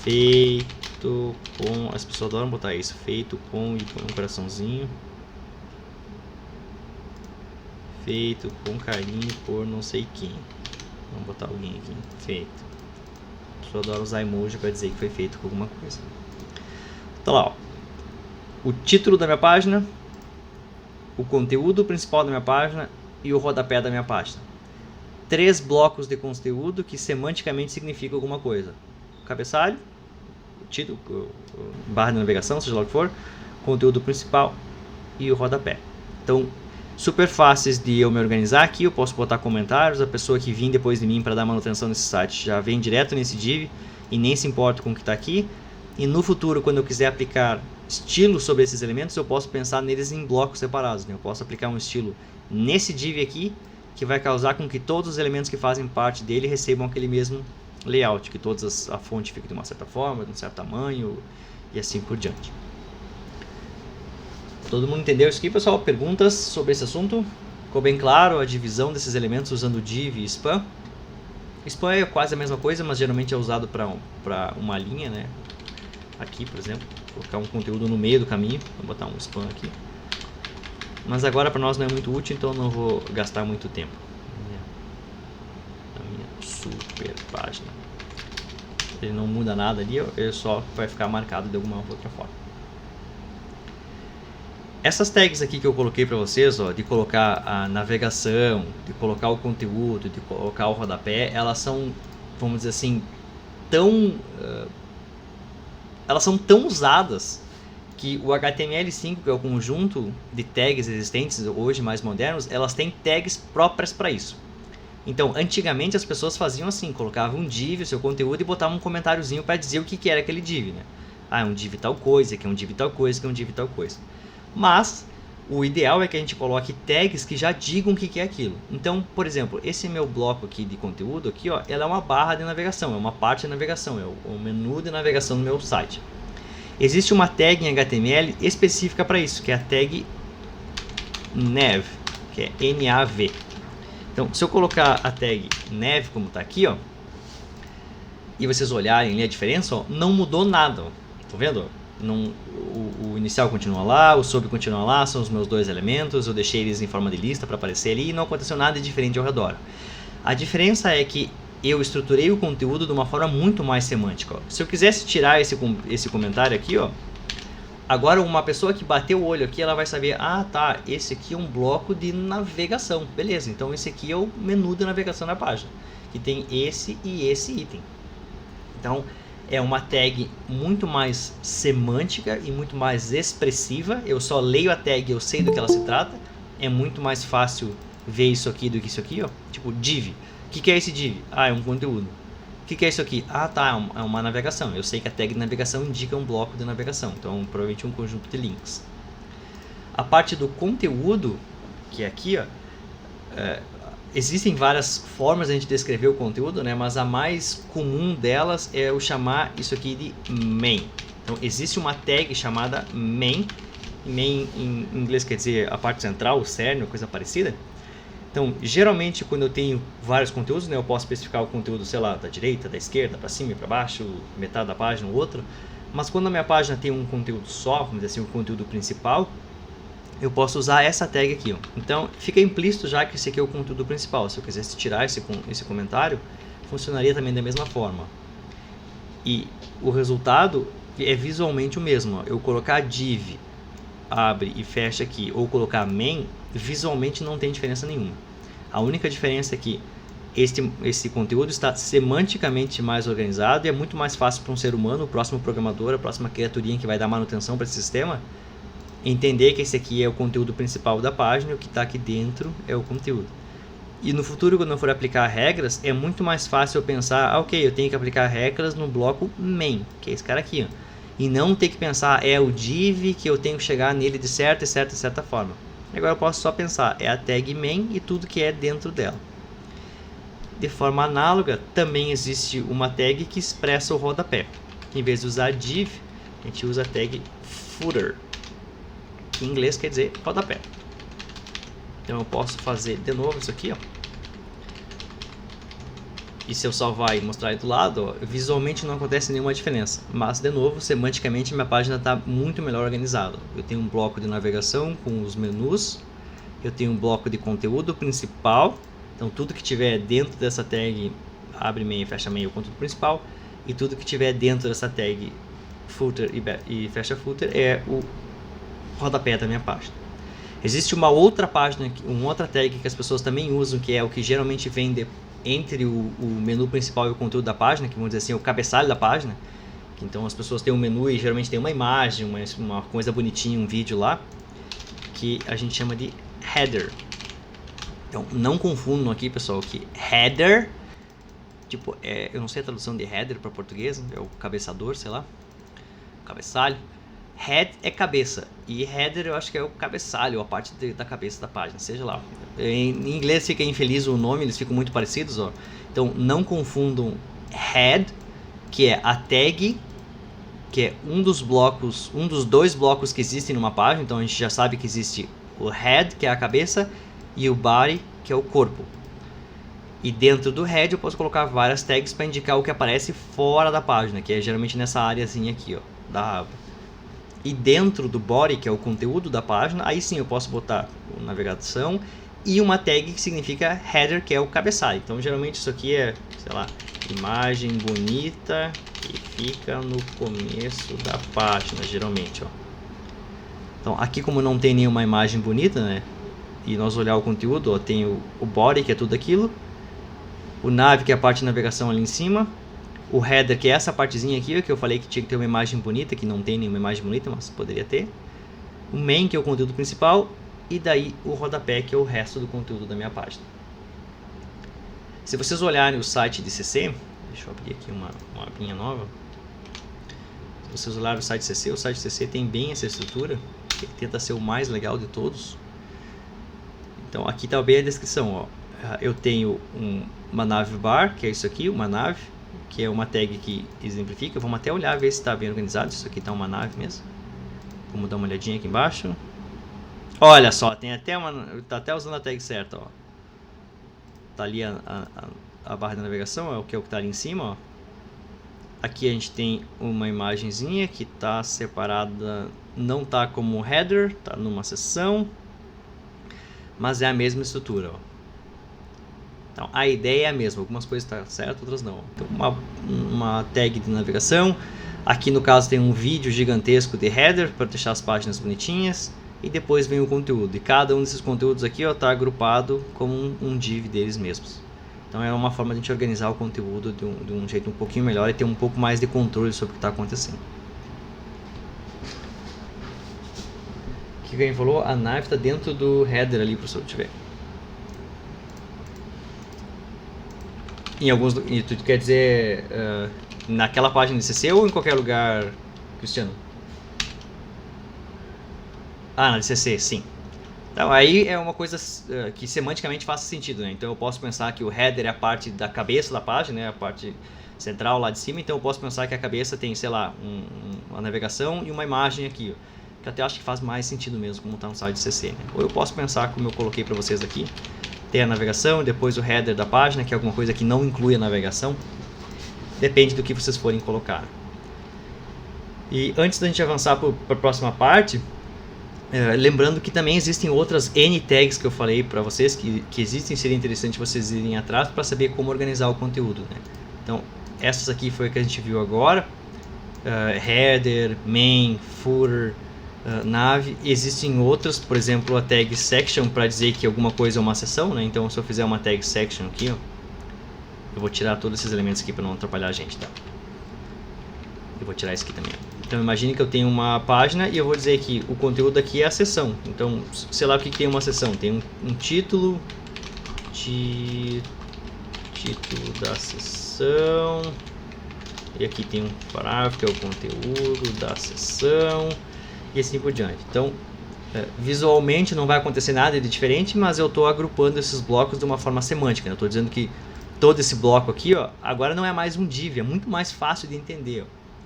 Feito com... As pessoas adoram botar isso. Feito com... e põe um coraçãozinho. Feito com carinho por não sei quem. Vamos botar alguém aqui. Feito. A pessoa adora usar emoji para dizer que foi feito com alguma coisa. Tá lá, ó. O título da minha página, o conteúdo principal da minha página e o rodapé da minha página. 3 blocos de conteúdo que semanticamente significam alguma coisa. O cabeçalho, o título, barra de navegação, seja lá o que for, conteúdo principal e o rodapé. Então, super fáceis de eu me organizar aqui. Eu posso botar comentários, a pessoa que vir depois de mim para dar manutenção nesse site já vem direto nesse div e nem se importa com o que está aqui. E no futuro, quando eu quiser aplicar estilo sobre esses elementos, eu posso pensar neles em blocos separados, né? Eu posso aplicar um estilo nesse div aqui, que vai causar com que todos os elementos que fazem parte dele recebam aquele mesmo layout, que a fonte fique de uma certa forma, de um certo tamanho e assim por diante. Todo mundo entendeu isso aqui, pessoal? Perguntas sobre esse assunto? Ficou bem claro a divisão desses elementos usando div e span? Span é quase a mesma coisa, mas geralmente é usado para uma linha, né? Aqui, por exemplo, colocar um conteúdo no meio do caminho, vou botar um span aqui. Mas agora para nós não é muito útil, então não vou gastar muito tempo. A minha super página. Ele não muda nada ali, ele só vai ficar marcado de alguma outra forma. Essas tags aqui que eu coloquei para vocês, ó, de colocar a navegação, de colocar o conteúdo, de colocar o rodapé, elas são, vamos dizer assim, elas são tão usadas que o HTML5, que é o conjunto de tags existentes hoje mais modernos, elas têm tags próprias para isso. Então, antigamente as pessoas faziam assim, colocavam um div, o seu conteúdo, e botavam um comentáriozinho para dizer o que era aquele div, né? Ah, é um div tal coisa, que é um div tal coisa, que é um div tal coisa. Mas o ideal é que a gente coloque tags que já digam o que é aquilo. Então, por exemplo, esse meu bloco aqui de conteúdo aqui, ó, ela é uma barra de navegação, é uma parte de navegação, é o menu de navegação do meu site. Existe uma tag em HTML específica para isso, que é a tag nav, que é NAV. Então, se eu colocar a tag nav como está aqui, ó, e vocês olharem ali a diferença, ó, não mudou nada. Tá vendo? Não, o inicial continua lá, o sub continua lá, são os meus dois elementos, eu deixei eles em forma de lista para aparecer ali e não aconteceu nada de diferente ao redor. A diferença é que eu estruturei o conteúdo de uma forma muito mais semântica. Ó. Se eu quisesse tirar esse comentário aqui, ó, agora uma pessoa que bateu o olho aqui, ela vai saber, ah tá, esse aqui é um bloco de navegação, beleza, então esse aqui é o menu de navegação da página, que tem esse e esse item. Então, é uma tag muito mais semântica e muito mais expressiva. Eu só leio a tag, eu sei do que ela se trata. É muito mais fácil ver isso aqui do que isso aqui, ó. Tipo, div. O que é esse div? Ah, é um conteúdo. O que é isso aqui? Ah, tá, é uma navegação. Eu sei que a tag de navegação indica um bloco de navegação. Então, provavelmente um conjunto de links. A parte do conteúdo, que é aqui, ó, existem várias formas de a gente descrever o conteúdo, né? Mas a mais comum delas é o chamar isso aqui de main. Então existe uma tag chamada main. Main em inglês quer dizer a parte central, o cerne, coisa parecida. Então geralmente quando eu tenho vários conteúdos, né, eu posso especificar o conteúdo, sei lá, da direita, da esquerda, para cima e para baixo, metade da página ou outra. Mas quando a minha página tem um conteúdo só, vamos dizer assim, um conteúdo principal, eu posso usar essa tag aqui, ó. Então fica implícito já que esse aqui é o conteúdo principal. Se eu quisesse tirar esse comentário, funcionaria também da mesma forma. E o resultado é visualmente o mesmo, ó. Eu colocar div, abre e fecha aqui, ou colocar main, visualmente não tem diferença nenhuma. A única diferença é que esse conteúdo está semanticamente mais organizado e é muito mais fácil para um ser humano, o próximo programador, a próxima criaturinha que vai dar manutenção para esse sistema, entender que esse aqui é o conteúdo principal da página e o que está aqui dentro é o conteúdo. E no futuro, quando eu for aplicar regras, é muito mais fácil eu pensar, ok, eu tenho que aplicar regras no bloco main, que é esse cara aqui, ó. E não ter que pensar, é o div que eu tenho que chegar nele de certa forma. Agora eu posso só pensar, é a tag main e tudo que é dentro dela. De forma análoga, também existe uma tag que expressa o rodapé. Em vez de usar div, a gente usa a tag footer, que em inglês quer dizer rodapé. Então eu posso fazer de novo isso aqui, ó. E se eu salvar e mostrar aí do lado, ó, visualmente não acontece nenhuma diferença. Mas, de novo, semanticamente minha página está muito melhor organizada. Eu tenho um bloco de navegação com os menus. Eu tenho um bloco de conteúdo principal. Então, tudo que tiver dentro dessa tag, abre main e fecha main, é o conteúdo principal. E tudo que tiver dentro dessa tag, footer e fecha footer, é o rodapé da minha página. Existe uma outra página, uma outra tag que as pessoas também usam, que é o que geralmente vem entre o menu principal e o conteúdo da página, que vamos dizer assim, o cabeçalho da página. Então as pessoas têm um menu e geralmente tem uma imagem, uma coisa bonitinha, um vídeo lá, que a gente chama de header. Então não confundam aqui, pessoal, que header, tipo, eu não sei a tradução de header para português, é o cabeçador, sei lá, cabeçalho. Head é cabeça e header eu acho que é o cabeçalho, a parte da cabeça da página, seja lá. Em inglês fica infeliz o nome, eles ficam muito parecidos, ó. Então não confundam head, que é a tag, que é um dos dois blocos que existem numa página. Então a gente já sabe que existe o head, que é a cabeça, e o body, que é o corpo. E dentro do head eu posso colocar várias tags para indicar o que aparece fora da página, que é geralmente nessa áreazinha aqui, ó, da aba. E dentro do body, que é o conteúdo da página, aí sim eu posso botar navegação e uma tag que significa header, que é o cabeçalho. Então geralmente isso aqui é, sei lá, imagem bonita que fica no começo da página, geralmente, ó. Então aqui, como não tem nenhuma imagem bonita, né, e nós olhar o conteúdo, ó, tem o body, que é tudo aquilo, o nav, que é a parte de navegação ali em cima, o header, que é essa partezinha aqui, que eu falei que tinha que ter uma imagem bonita, que não tem nenhuma imagem bonita, mas poderia ter. O main, que é o conteúdo principal, e daí o rodapé, que é o resto do conteúdo da minha página. Se vocês olharem o site de CC, deixa eu abrir aqui uma abinha nova. Se vocês olharem o site de CC tem bem essa estrutura, que tenta ser o mais legal de todos. Então aqui está bem a descrição, ó. Eu tenho uma navbar, que é isso aqui, uma nav, que é uma tag que exemplifica. Vamos até olhar, ver se está bem organizado. Isso aqui está uma nave mesmo. Vamos dar uma olhadinha aqui embaixo. Olha só, tem até tá até usando a tag certa, ó. Tá ali a barra de navegação, é o que está ali em cima, ó. Aqui a gente tem uma imagenzinha que está separada, não está como header, está numa seção, mas é a mesma estrutura, ó. Então a ideia é a mesma, algumas coisas estão certas, outras não. Então uma tag de navegação, aqui no caso tem um vídeo gigantesco de header para deixar as páginas bonitinhas, e depois vem o conteúdo, e cada um desses conteúdos aqui está agrupado como um div deles mesmos. Então é uma forma de a gente organizar o conteúdo de um jeito um pouquinho melhor e ter um pouco mais de controle sobre o que está acontecendo. O que alguém falou? A nave está dentro do header ali, professor, deixa eu ver. Em alguns, tu quer dizer naquela página de CC ou em qualquer lugar, Cristiano? Ah, na de CC, sim. Então aí é uma coisa que semanticamente faz sentido, né? Então eu posso pensar que o header é a parte da cabeça da página, né? A parte central lá de cima. Então eu posso pensar que a cabeça tem, sei lá, uma navegação e uma imagem aqui, ó, que até acho que faz mais sentido mesmo, como está no site de CC, né? Ou eu posso pensar, como eu coloquei para vocês aqui, tem a navegação e depois o header da página, que é alguma coisa que não inclui a navegação. Depende do que vocês forem colocar. E antes da gente avançar para a próxima parte, lembrando que também existem outras N tags que eu falei para vocês, que existem, seria interessante vocês irem atrás para saber como organizar o conteúdo, né? Então, essas aqui foi a que a gente viu agora, header, main, footer, nav. Existem outras, por exemplo a tag section, para dizer que alguma coisa é uma seção, né? Então se eu fizer uma tag section aqui, ó, eu vou tirar todos esses elementos aqui para não atrapalhar a gente, tá? Eu vou tirar esse aqui também, ó. Então imagine que eu tenho uma página e eu vou dizer que o conteúdo aqui é a seção. Então sei lá o que tem uma seção, tem um título, título da sessão, e aqui tem um parágrafo que é o conteúdo da sessão, e assim por diante. Então, visualmente não vai acontecer nada de diferente, mas eu estou agrupando esses blocos de uma forma semântica, né? Eu estou dizendo que todo esse bloco aqui, ó, agora não é mais um div, é muito mais fácil de entender, ó.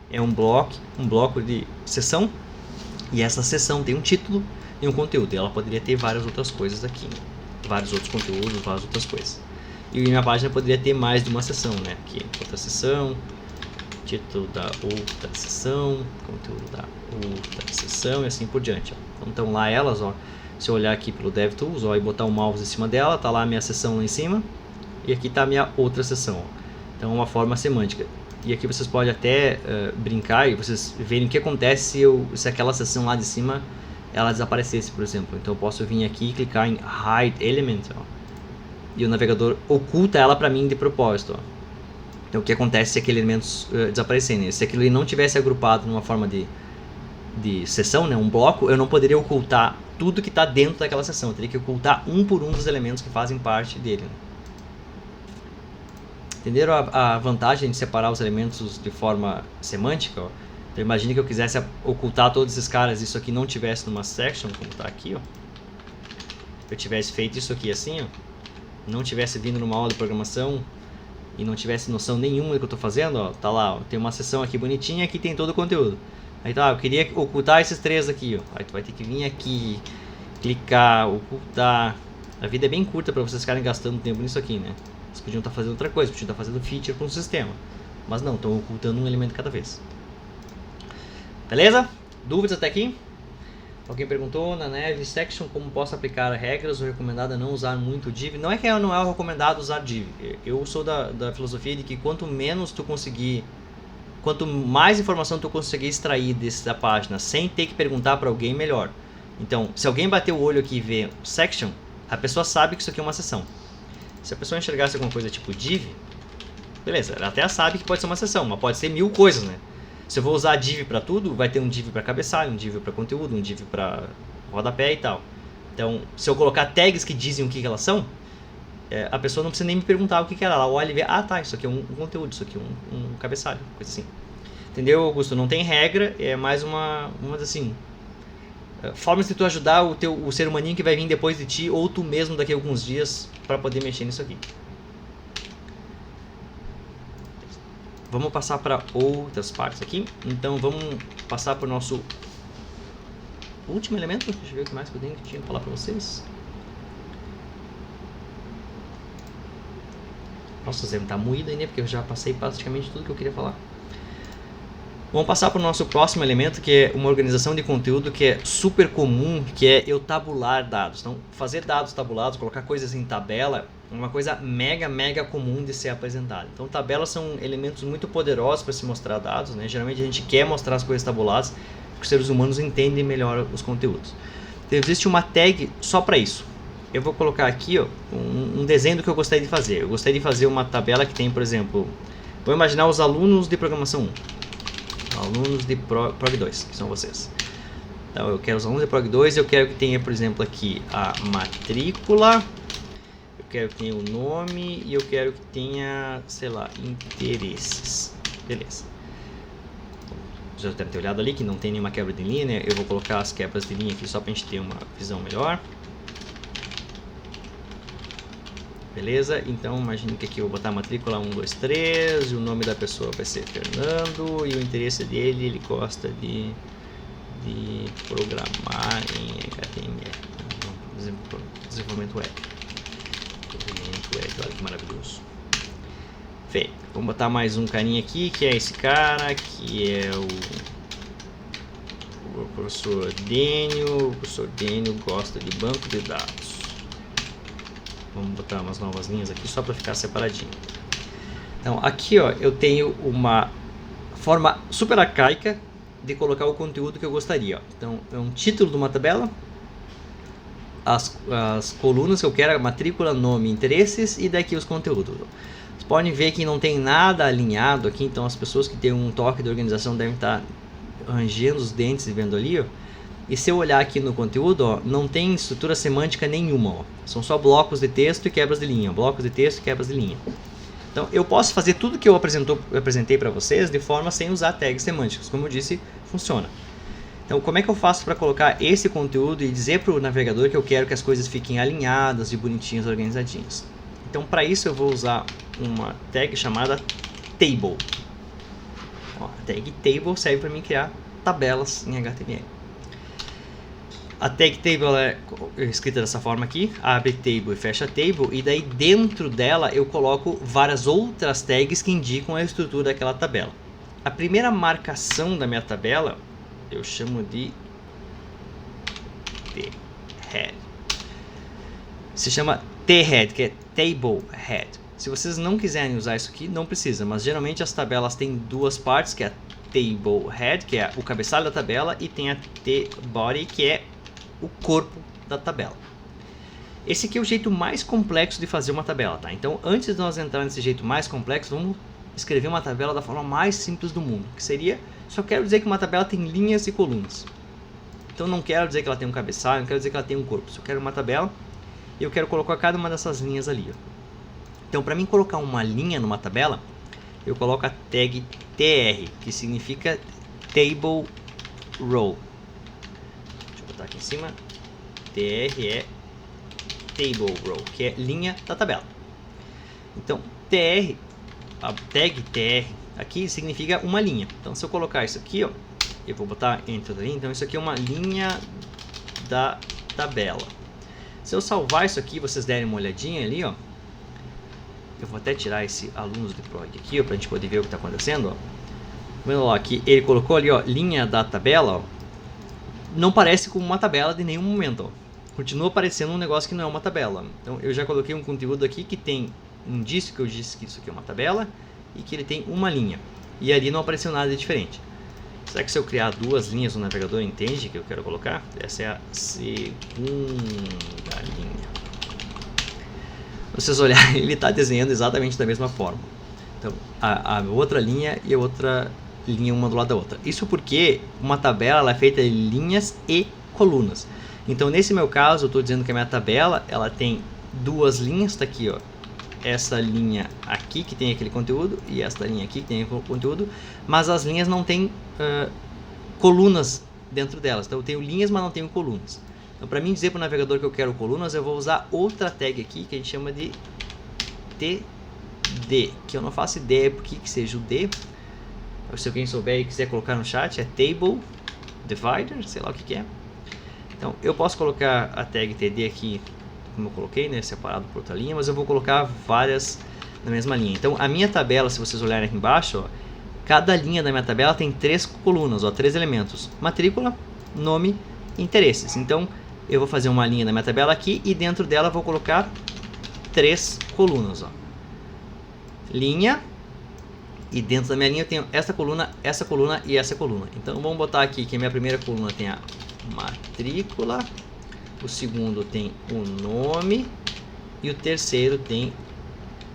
É um bloco de sessão, e essa sessão tem um título e um conteúdo, e ela poderia ter várias outras coisas aqui, né? Vários outros conteúdos, várias outras coisas. E minha página poderia ter mais de uma sessão, né? Aqui, outra sessão, título da outra sessão, conteúdo da outra sessão e assim por diante, ó. Então estão lá elas, ó. Se eu olhar aqui pelo DevTools, ó, e botar o mouse em cima dela, tá lá a minha sessão lá em cima, e aqui tá a minha outra sessão, ó. Então é uma forma semântica. E aqui vocês podem até brincar e vocês verem o que acontece se aquela sessão lá de cima ela desaparecesse, por exemplo. Então eu posso vir aqui e clicar em Hide Element, ó, e o navegador oculta ela para mim de propósito, ó. Então o que acontece se aquele elemento desaparecer, né? Se aquilo não tivesse agrupado numa forma de sessão, né, um bloco, eu não poderia ocultar tudo que está dentro daquela sessão. Eu teria que ocultar um por um dos elementos que fazem parte dele, né? Entenderam a vantagem de separar os elementos de forma semântica, ó? Então imagine que eu quisesse ocultar todos esses caras e isso aqui não tivesse numa section, como está aqui, ó. Eu tivesse feito isso aqui assim, ó, não tivesse vindo numa aula de programação e não tivesse noção nenhuma do que eu estou fazendo, ó, tá lá, ó, tem uma seção aqui bonitinha, aqui tem todo o conteúdo. Aí tá, eu queria ocultar esses três aqui, ó. Aí tu vai ter que vir aqui, clicar, ocultar. A vida é bem curta para vocês ficarem gastando tempo nisso aqui, né? Vocês podiam estar fazendo outra coisa, podiam estar fazendo feature com o sistema. Mas não, estão ocultando um elemento cada vez. Beleza? Dúvidas até aqui? Alguém perguntou na Neve Section como posso aplicar regras ou recomendado não usar muito div. Não é que não é o recomendado usar div. Eu sou da filosofia de que quanto menos tu conseguir, quanto mais informação tu conseguir extrair da página sem ter que perguntar para alguém, melhor. Então, se alguém bater o olho aqui e ver section, a pessoa sabe que isso aqui é uma seção. Se a pessoa enxergasse alguma coisa tipo div, beleza, ela até sabe que pode ser uma seção, mas pode ser 1000 coisas, né? Se eu vou usar div para tudo, vai ter um div para cabeçalho, um div para conteúdo, um div para rodapé e tal. Então, se eu colocar tags que dizem o que elas são, a pessoa não precisa nem me perguntar o que era. Ela olha e vê, ah tá, isso aqui é um conteúdo, isso aqui é um cabeçalho, coisa assim. Entendeu, Augusto? Não tem regra, é mais uma assim, formas de tu ajudar o ser humaninho que vai vir depois de ti, ou tu mesmo daqui a alguns dias, para poder mexer nisso aqui. Vamos passar para outras partes aqui. Então vamos passar para o nosso último elemento. Deixa eu ver o que mais que eu tinha que falar para vocês. Nossa, o Zé tá moído aí, né? Porque eu já passei praticamente tudo que eu queria falar. Vamos passar para o nosso próximo elemento, que é uma organização de conteúdo que é super comum, que é eu tabular dados. Então, fazer dados tabulados, colocar coisas em tabela, é uma coisa mega comum de ser apresentada. Então, tabelas são elementos muito poderosos para se mostrar dados, né? Geralmente a gente quer mostrar as coisas tabuladas, porque os seres humanos entendem melhor os conteúdos. Então, existe uma tag só para isso. Eu vou colocar aqui, ó, um desenho do que eu gostaria de fazer. Eu gostaria de fazer uma tabela que tem, por exemplo, vou imaginar os alunos de programação 1. Alunos de Prog 2, que são vocês. Então eu quero os alunos de Prog 2, eu quero que tenha, por exemplo, aqui a matrícula, eu quero que tenha o nome e eu quero que tenha, sei lá, interesses. Beleza. Já deve ter olhado ali que não tem nenhuma quebra de linha, né? Eu vou colocar as quebras de linha aqui só para a gente ter uma visão melhor. Beleza? Então imagine que aqui eu vou botar a matrícula 1, 2, 3 e o nome da pessoa vai ser Fernando e o interesse dele, ele gosta de programar em HTML, desenvolvimento web. Olha que maravilhoso. Feio. Vamos botar mais um carinha aqui, que é esse cara, que é o professor Dênio. O professor Dênio gosta de banco de dados. Vamos botar umas novas linhas aqui só para ficar separadinho. Então aqui, ó, eu tenho uma forma super arcaica de colocar o conteúdo que eu gostaria, ó. Então é um título de uma tabela, as colunas que eu quero, a matrícula, nome, interesses e daqui os conteúdos. Vocês podem ver que não tem nada alinhado aqui, então as pessoas que têm um toque de organização devem estar rangendo os dentes e vendo ali, ó. E se eu olhar aqui no conteúdo, ó, não tem estrutura semântica nenhuma. Ó. São só blocos de texto e quebras de linha. Blocos de texto e quebras de linha. Então eu posso fazer tudo que eu apresentei para vocês de forma sem usar tags semânticos. Como eu disse, funciona. Então como é que eu faço para colocar esse conteúdo e dizer para o navegador que eu quero que as coisas fiquem alinhadas e bonitinhas, organizadinhas? Então para isso eu vou usar uma tag chamada table. Ó, a tag table serve para mim criar tabelas em HTML. A tag table é escrita dessa forma aqui, abre table e fecha table, e daí dentro dela eu coloco várias outras tags que indicam a estrutura daquela tabela. A primeira marcação da minha tabela eu chamo de head. Se chama T-head, que é table head. Se vocês não quiserem usar isso aqui, não precisa, mas geralmente as tabelas têm duas partes, que é a table head, que é o cabeçalho da tabela, e tem a T-body, que é o corpo da tabela. Esse aqui é o jeito mais complexo de fazer uma tabela, tá? Então, antes de nós entrar nesse jeito mais complexo, vamos escrever uma tabela da forma mais simples do mundo, que seria, só quero dizer que uma tabela tem linhas e colunas. Então, não quero dizer que ela tem um cabeçalho, não quero dizer que ela tem um corpo, só quero uma tabela e eu quero colocar cada uma dessas linhas ali, ó. Então, para mim colocar uma linha numa tabela, eu coloco a tag tr, que significa table row. Tá aqui em cima, tr é table row, que é linha da tabela. Então, tr, a tag tr aqui significa uma linha. Então, se eu colocar isso aqui, ó, eu vou botar entre a linha, então isso aqui é uma linha da tabela. Se eu salvar isso aqui, vocês derem uma olhadinha ali, ó, eu vou até tirar esse alunos de prog aqui, ó, pra gente poder ver o que está acontecendo, ó. Vendo lá que ele colocou ali, ó, linha da tabela, ó. Não parece como uma tabela de nenhum momento, ó. Continua parecendo um negócio que não é uma tabela. Então eu já coloquei um conteúdo aqui que tem um indício que eu disse que isso aqui é uma tabela e que ele tem uma linha. E ali não apareceu nada de diferente. Será que se eu criar duas linhas o navegador entende que eu quero colocar? Essa é a segunda linha. Se vocês olharem, ele está desenhando exatamente da mesma forma. Então a outra linha e a outra linha uma do lado da outra. Isso porque uma tabela ela é feita de linhas e colunas. Então nesse meu caso eu estou dizendo que a minha tabela ela tem duas linhas, está aqui, ó, essa linha aqui que tem aquele conteúdo e essa linha aqui que tem aquele conteúdo, mas as linhas não tem colunas dentro delas. Então eu tenho linhas, mas não tenho colunas. Então para mim dizer para o navegador que eu quero colunas, eu vou usar outra tag aqui que a gente chama de td, que eu não faço ideia por que seja o d. Se alguém souber e quiser colocar no chat, é table divider, sei lá o que é. Então eu posso colocar a tag td aqui, como eu coloquei, né, separado por outra linha, mas eu vou colocar várias na mesma linha. Então a minha tabela, se vocês olharem aqui embaixo, ó, cada linha da minha tabela tem três colunas, ó, três elementos: matrícula, nome e interesses. Então eu vou fazer uma linha da minha tabela aqui e dentro dela eu vou colocar três colunas, ó. Linha. E dentro da minha linha eu tenho essa coluna e essa coluna. Então vamos botar aqui que a minha primeira coluna tem a matrícula, o segundo tem o nome e o terceiro tem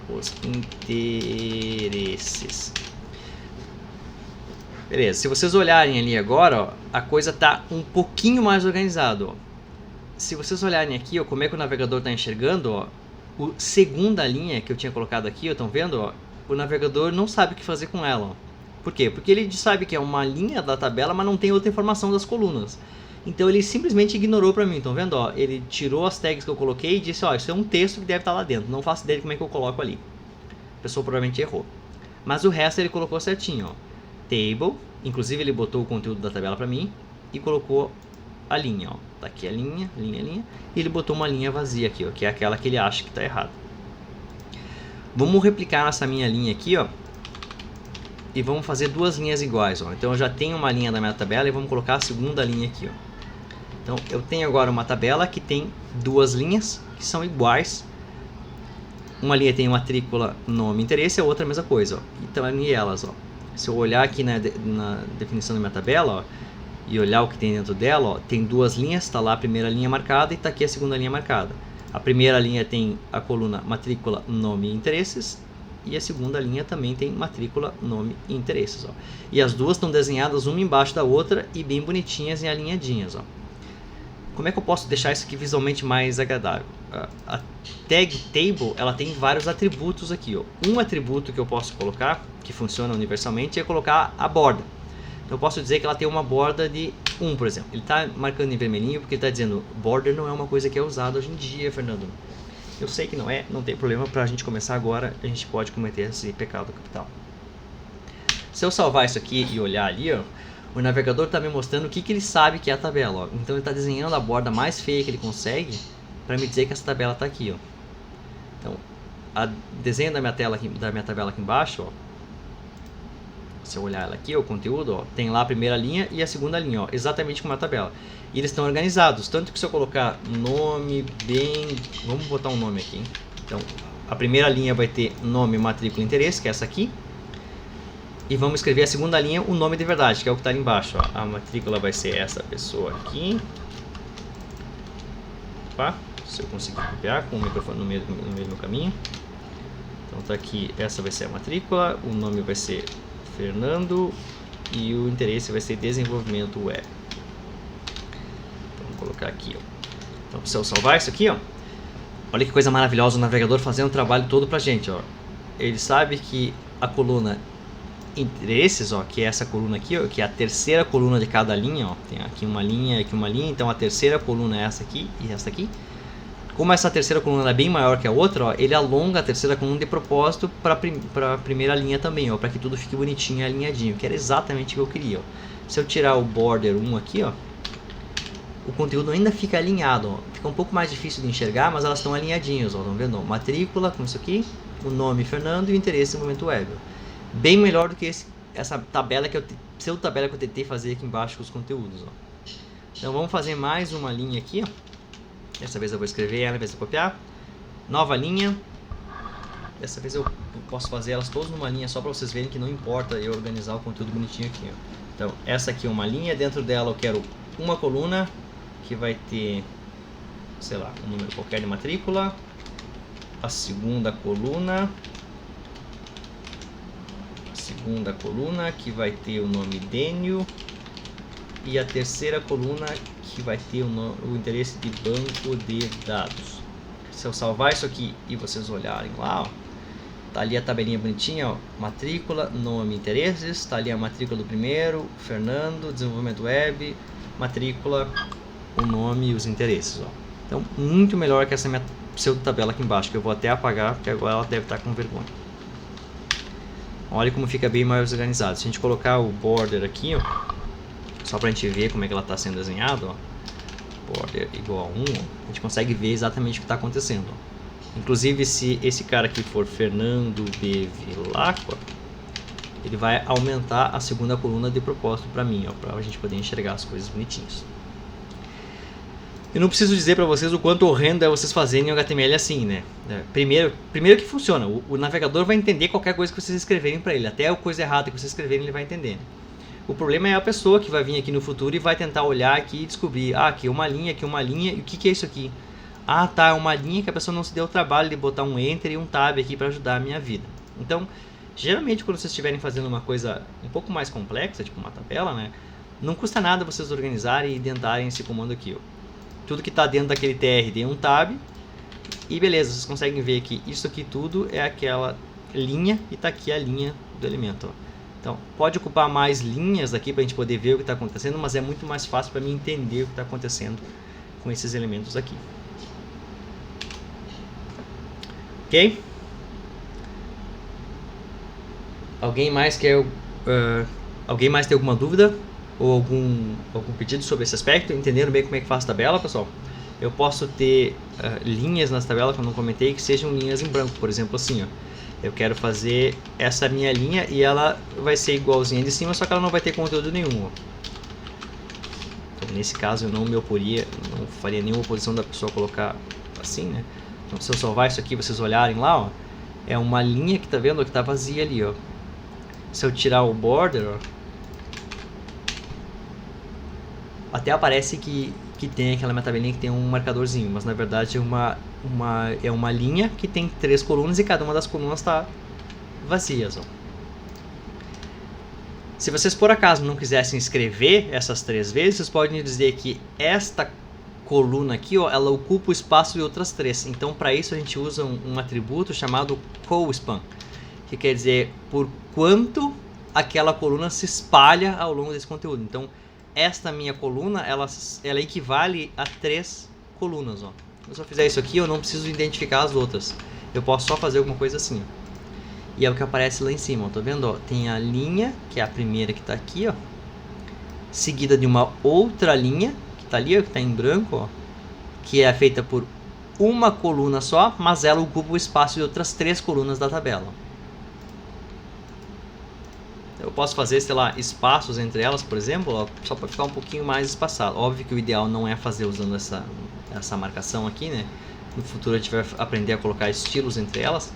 os interesses. Beleza, se vocês olharem ali agora, ó, a coisa está um pouquinho mais organizada. Ó. Se vocês olharem aqui, ó, como é que o navegador está enxergando, ó, a segunda linha que eu tinha colocado aqui, estão vendo? Ó, o navegador não sabe o que fazer com ela. Ó. Por quê? Porque ele sabe que é uma linha da tabela, mas não tem outra informação das colunas. Então ele simplesmente ignorou para mim, estão vendo? Ó, ele tirou as tags que eu coloquei e disse, ó, isso é um texto que deve estar lá dentro, não faço ideia de como é que eu coloco ali. A pessoa provavelmente errou. Mas o resto ele colocou certinho, ó. Table, inclusive ele botou o conteúdo da tabela para mim e colocou a linha, ó. Tá aqui a linha, e ele botou uma linha vazia aqui, ó, que é aquela que ele acha que está errado. Vamos replicar essa minha linha aqui, ó, e vamos fazer duas linhas iguais, ó. Então eu já tenho uma linha da minha tabela e vamos colocar a segunda linha aqui, ó. Então eu tenho agora uma tabela que tem duas linhas que são iguais. Uma linha tem matrícula, nome, interesse, a outra a mesma coisa, ó. Então eu unir elas, ó. Se eu olhar aqui na definição da minha tabela, ó, e olhar o que tem dentro dela, ó, tem duas linhas, está lá a primeira linha marcada e está aqui a segunda linha marcada. A primeira linha tem a coluna matrícula, nome e interesses, e a segunda linha também tem matrícula, nome e interesses. Ó. E as duas estão desenhadas uma embaixo da outra e bem bonitinhas e alinhadinhas. Ó. como é que eu posso deixar isso aqui visualmente mais agradável? A tag table, ela tem vários atributos aqui, ó. Um atributo que eu posso colocar, que funciona universalmente, é colocar a borda. Então eu posso dizer que ela tem uma borda de 1, por exemplo. Ele está marcando em vermelhinho porque ele está dizendo border não é uma coisa que é usada hoje em dia, Fernando. Eu sei que não é, não tem problema. Para a gente começar agora, a gente pode cometer esse pecado capital. Se eu salvar isso aqui e olhar ali, ó, o navegador está me mostrando o que ele sabe que é a tabela. Ó. Então ele está desenhando a borda mais feia que ele consegue para me dizer que essa tabela está aqui. Ó. Então, desenho da minha tabela aqui embaixo, ó, se eu olhar ela aqui, o conteúdo, ó, tem lá a primeira linha e a segunda linha, ó, exatamente como a tabela. E eles estão organizados, tanto que se eu colocar nome, bem... Vamos botar um nome aqui. Hein? Então, a primeira linha vai ter nome, matrícula e interesse, que é essa aqui. E vamos escrever a segunda linha, o nome de verdade, que é o que está ali embaixo. Ó. A matrícula vai ser essa pessoa aqui. Opa, se eu conseguir copiar com o microfone no mesmo caminho. Então está aqui, essa vai ser a matrícula, o nome vai ser Fernando e o interesse vai ser desenvolvimento web. Então, vamos colocar aqui, ó. Então, se eu salvar isso aqui, ó, olha que coisa maravilhosa, o navegador fazendo o trabalho todo pra gente, ó. Ele sabe que a coluna interesses, ó, que é essa coluna aqui, ó, que é a terceira coluna de cada linha, ó. Tem aqui uma linha, aqui uma linha, então a terceira coluna é essa aqui e essa aqui. Como essa terceira coluna é bem maior que a outra, ó, ele alonga a terceira coluna de propósito para a primeira linha também, para que tudo fique bonitinho, alinhadinho, que era exatamente o que eu queria. Ó. Se eu tirar o border 1 aqui, ó, o conteúdo ainda fica alinhado. Ó. Fica um pouco mais difícil de enxergar, mas elas estão alinhadinhas. Estão vendo? Matrícula, com isso aqui, o nome Fernando e o interesse no momento web. Bem melhor do que essa tabela que eu tentei fazer aqui embaixo com os conteúdos. Ó. Então vamos fazer mais uma linha aqui, ó. Dessa vez eu vou escrever ela, ao invés de copiar. Nova linha. Dessa vez eu posso fazer elas todas numa linha só para vocês verem que não importa eu organizar o conteúdo bonitinho aqui. Ó. Então, essa aqui é uma linha. Dentro dela eu quero uma coluna que vai ter, sei lá, um número qualquer de matrícula. A segunda coluna que vai ter o nome Dênio. E a terceira coluna que vai ter o interesse de banco de dados. Se eu salvar isso aqui e vocês olharem lá, ó, tá ali a tabelinha bonitinha, ó, matrícula, nome, interesses, tá ali a matrícula do primeiro, Fernando, desenvolvimento web, matrícula, o nome e os interesses. Ó. Então, muito melhor que essa minha pseudo tabela aqui embaixo, que eu vou até apagar, porque agora ela deve estar com vergonha. Olha como fica bem mais organizado. Se a gente colocar o border aqui, ó, só pra gente ver como é que ela está sendo desenhada, ó. Border igual a 1, ó. A gente consegue ver exatamente o que está acontecendo. Ó. Inclusive, se esse cara aqui for Fernando B. Vilacqua, ele vai aumentar a segunda coluna de propósito para mim, ó, para a gente poder enxergar as coisas bonitinhas. Eu não preciso dizer para vocês o quanto horrendo é vocês fazerem o HTML assim, né? Primeiro que funciona, o navegador vai entender qualquer coisa que vocês escreverem para ele, até a coisa errada que vocês escreverem ele vai entender. O problema é a pessoa que vai vir aqui no futuro e vai tentar olhar aqui e descobrir, aqui uma linha, e o que é isso aqui? Ah, tá, é uma linha que a pessoa não se deu o trabalho de botar um Enter e um Tab aqui para ajudar a minha vida. Então, geralmente quando vocês estiverem fazendo uma coisa um pouco mais complexa, tipo uma tabela, né? Não custa nada vocês organizarem e dentarem esse comando aqui, ó. Tudo que está dentro daquele TR tem um Tab e beleza, vocês conseguem ver que isso aqui tudo é aquela linha e está aqui a linha do elemento, ó. Então, pode ocupar mais linhas aqui para a gente poder ver o que está acontecendo, mas é muito mais fácil para mim entender o que está acontecendo com esses elementos aqui. Ok? Alguém mais tem alguma dúvida ou algum pedido sobre esse aspecto? Entenderam bem como é que faz a tabela, pessoal? Eu posso ter linhas nas tabelas que eu não comentei que sejam linhas em branco, por exemplo, assim, ó. Eu quero fazer essa minha linha e ela vai ser igualzinha de cima, só que ela não vai ter conteúdo nenhum. Ó. Então, nesse caso eu não me oporia, não faria nenhuma oposição da pessoa colocar assim, né? Então, se eu salvar isso aqui, vocês olharem lá, ó, é uma linha que tá vendo que tá vazia ali, ó. Se eu tirar o border, ó, até aparece que tem aquela minha tabelinha que tem um marcadorzinho, mas na verdade é uma linha que tem 3 colunas e cada uma das colunas está vazias. Ó. Se vocês por acaso não quisessem escrever essas 3 vezes, vocês podem dizer que esta coluna aqui, ó, ela ocupa o espaço de outras 3. Então, para isso a gente usa um atributo chamado co-span, que quer dizer por quanto aquela coluna se espalha ao longo desse conteúdo. Então, esta minha coluna, ela equivale a 3 colunas, ó. Se eu fizer isso aqui, eu não preciso identificar as outras. Eu posso só fazer alguma coisa assim, ó. E é o que aparece lá em cima, ó. Tô vendo, ó? Tem a linha, que é a primeira que está aqui, ó, seguida de uma outra linha, que está ali, ó, que está em branco, ó, que é feita por uma coluna só, mas ela ocupa o espaço de outras 3 colunas da tabela. Eu posso fazer, sei lá, espaços entre elas, por exemplo, ó, só para ficar um pouquinho mais espaçado. Óbvio que o ideal não é fazer usando essa marcação aqui, né? No futuro a gente vai aprender a colocar estilos entre elas.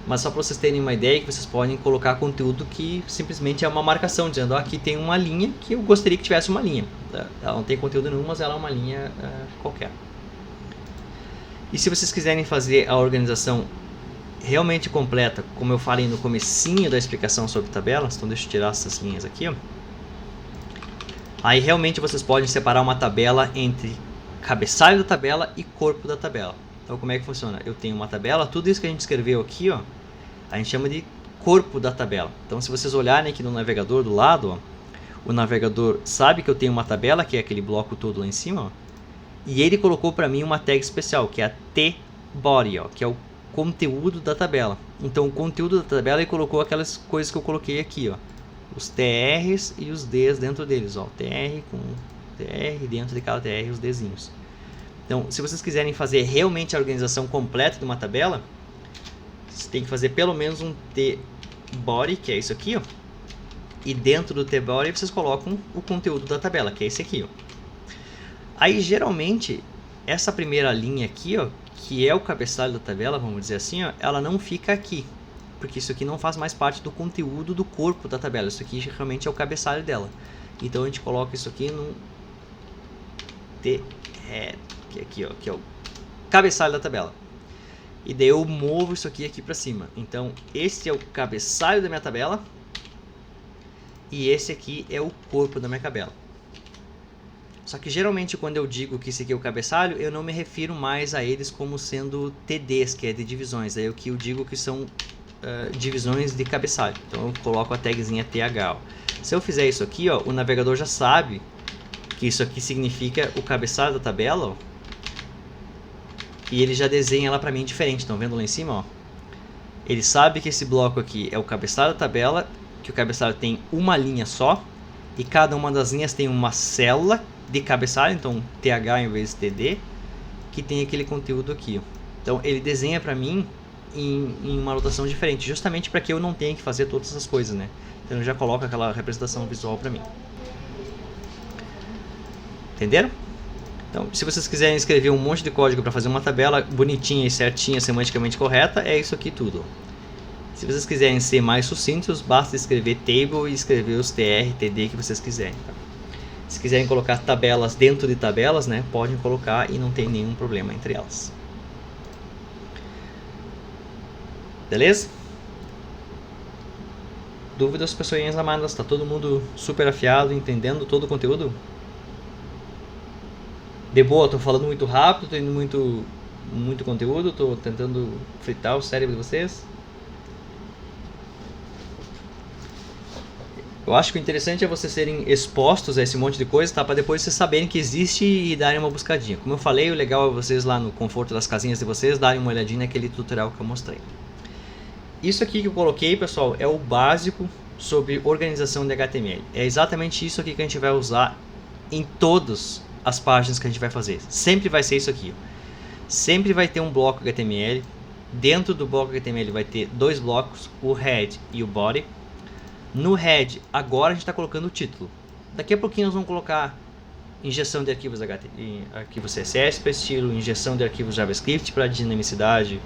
Mas só para vocês terem uma ideia, que vocês podem colocar conteúdo que simplesmente é uma marcação, dizendo, ó, aqui tem uma linha que eu gostaria que tivesse uma linha. Ela não tem conteúdo nenhum, mas ela é uma linha qualquer. E se vocês quiserem fazer a organização realmente completa, como eu falei no comecinho da explicação sobre tabelas, então deixa eu tirar essas linhas aqui, ó. Aí realmente vocês podem separar uma tabela entre cabeçalho da tabela e corpo da tabela. Então como é que funciona? Eu tenho uma tabela, tudo isso que a gente escreveu aqui, ó, a gente chama de corpo da tabela. Então se vocês olharem aqui no navegador do lado, ó, o navegador sabe que eu tenho uma tabela, que é aquele bloco todo lá em cima, ó, e ele colocou para mim uma tag especial, que é a tBody, ó, que é o conteúdo da tabela. Então o conteúdo da tabela ele colocou aquelas coisas que eu coloquei aqui, ó, os TRs e os Ds dentro deles, ó, TR com TR dentro de cada TR os Dzinhos. Então, se vocês quiserem fazer realmente a organização completa de uma tabela, vocês têm que fazer pelo menos um tBody, que é isso aqui, ó, e dentro do tBody vocês colocam o conteúdo da tabela, que é esse aqui, ó. Aí geralmente essa primeira linha aqui, ó, que é o cabeçalho da tabela, vamos dizer assim, ó, ela não fica aqui, porque isso aqui não faz mais parte do conteúdo do corpo da tabela. Isso aqui realmente é o cabeçalho dela. Então a gente coloca isso aqui no T-head, que é aqui, ó, que é o cabeçalho da tabela. E daí eu movo isso aqui para cima. Então esse é o cabeçalho da minha tabela e esse aqui é o corpo da minha tabela. Só que geralmente quando eu digo que esse aqui é o cabeçalho, eu não me refiro mais a eles como sendo TDs, que é de divisões. Aí o que eu digo que são divisões de cabeçalho. Então eu coloco a tagzinha TH. Ó. Se eu fizer isso aqui, ó, o navegador já sabe que isso aqui significa o cabeçalho da tabela, ó, e ele já desenha ela para mim diferente. Estão vendo lá em cima? Ó? Ele sabe que esse bloco aqui é o cabeçalho da tabela, que o cabeçalho tem uma linha só, e cada uma das linhas tem uma célula de cabeçalho, então TH em vez de TD, que tem aquele conteúdo aqui. Ó. Então ele desenha para mim em uma anotação diferente, justamente para que eu não tenha que fazer todas essas coisas, né? Então ele já coloca aquela representação visual para mim. Entenderam? Então, se vocês quiserem escrever um monte de código para fazer uma tabela bonitinha e certinha, semanticamente correta, é isso aqui tudo. Se vocês quiserem ser mais sucintos, basta escrever table e escrever os tr, td que vocês quiserem. Tá? Se quiserem colocar tabelas dentro de tabelas, né, podem colocar e não tem nenhum problema entre elas. Beleza? Dúvidas, pessoinhas amadas? Tá todo mundo super afiado, entendendo todo o conteúdo? De boa, tô falando muito rápido, tô indo muito conteúdo, tô tentando fritar o cérebro de vocês. Eu acho que o interessante é vocês serem expostos a esse monte de coisa, tá? Para depois vocês saberem que existe e darem uma buscadinha. Como eu falei, o legal é vocês lá no conforto das casinhas de vocês darem uma olhadinha naquele tutorial que eu mostrei. Isso aqui que eu coloquei, pessoal, é o básico sobre organização de HTML. É exatamente isso aqui que a gente vai usar em todas as páginas que a gente vai fazer. Sempre vai ser isso aqui. Ó. Sempre vai ter um bloco HTML. Dentro do bloco HTML vai ter dois blocos, o head e o body. No head, agora a gente está colocando o título. Daqui a pouquinho nós vamos colocar injeção de arquivos arquivos CSS para estilo, injeção de arquivos JavaScript para dinamicidade,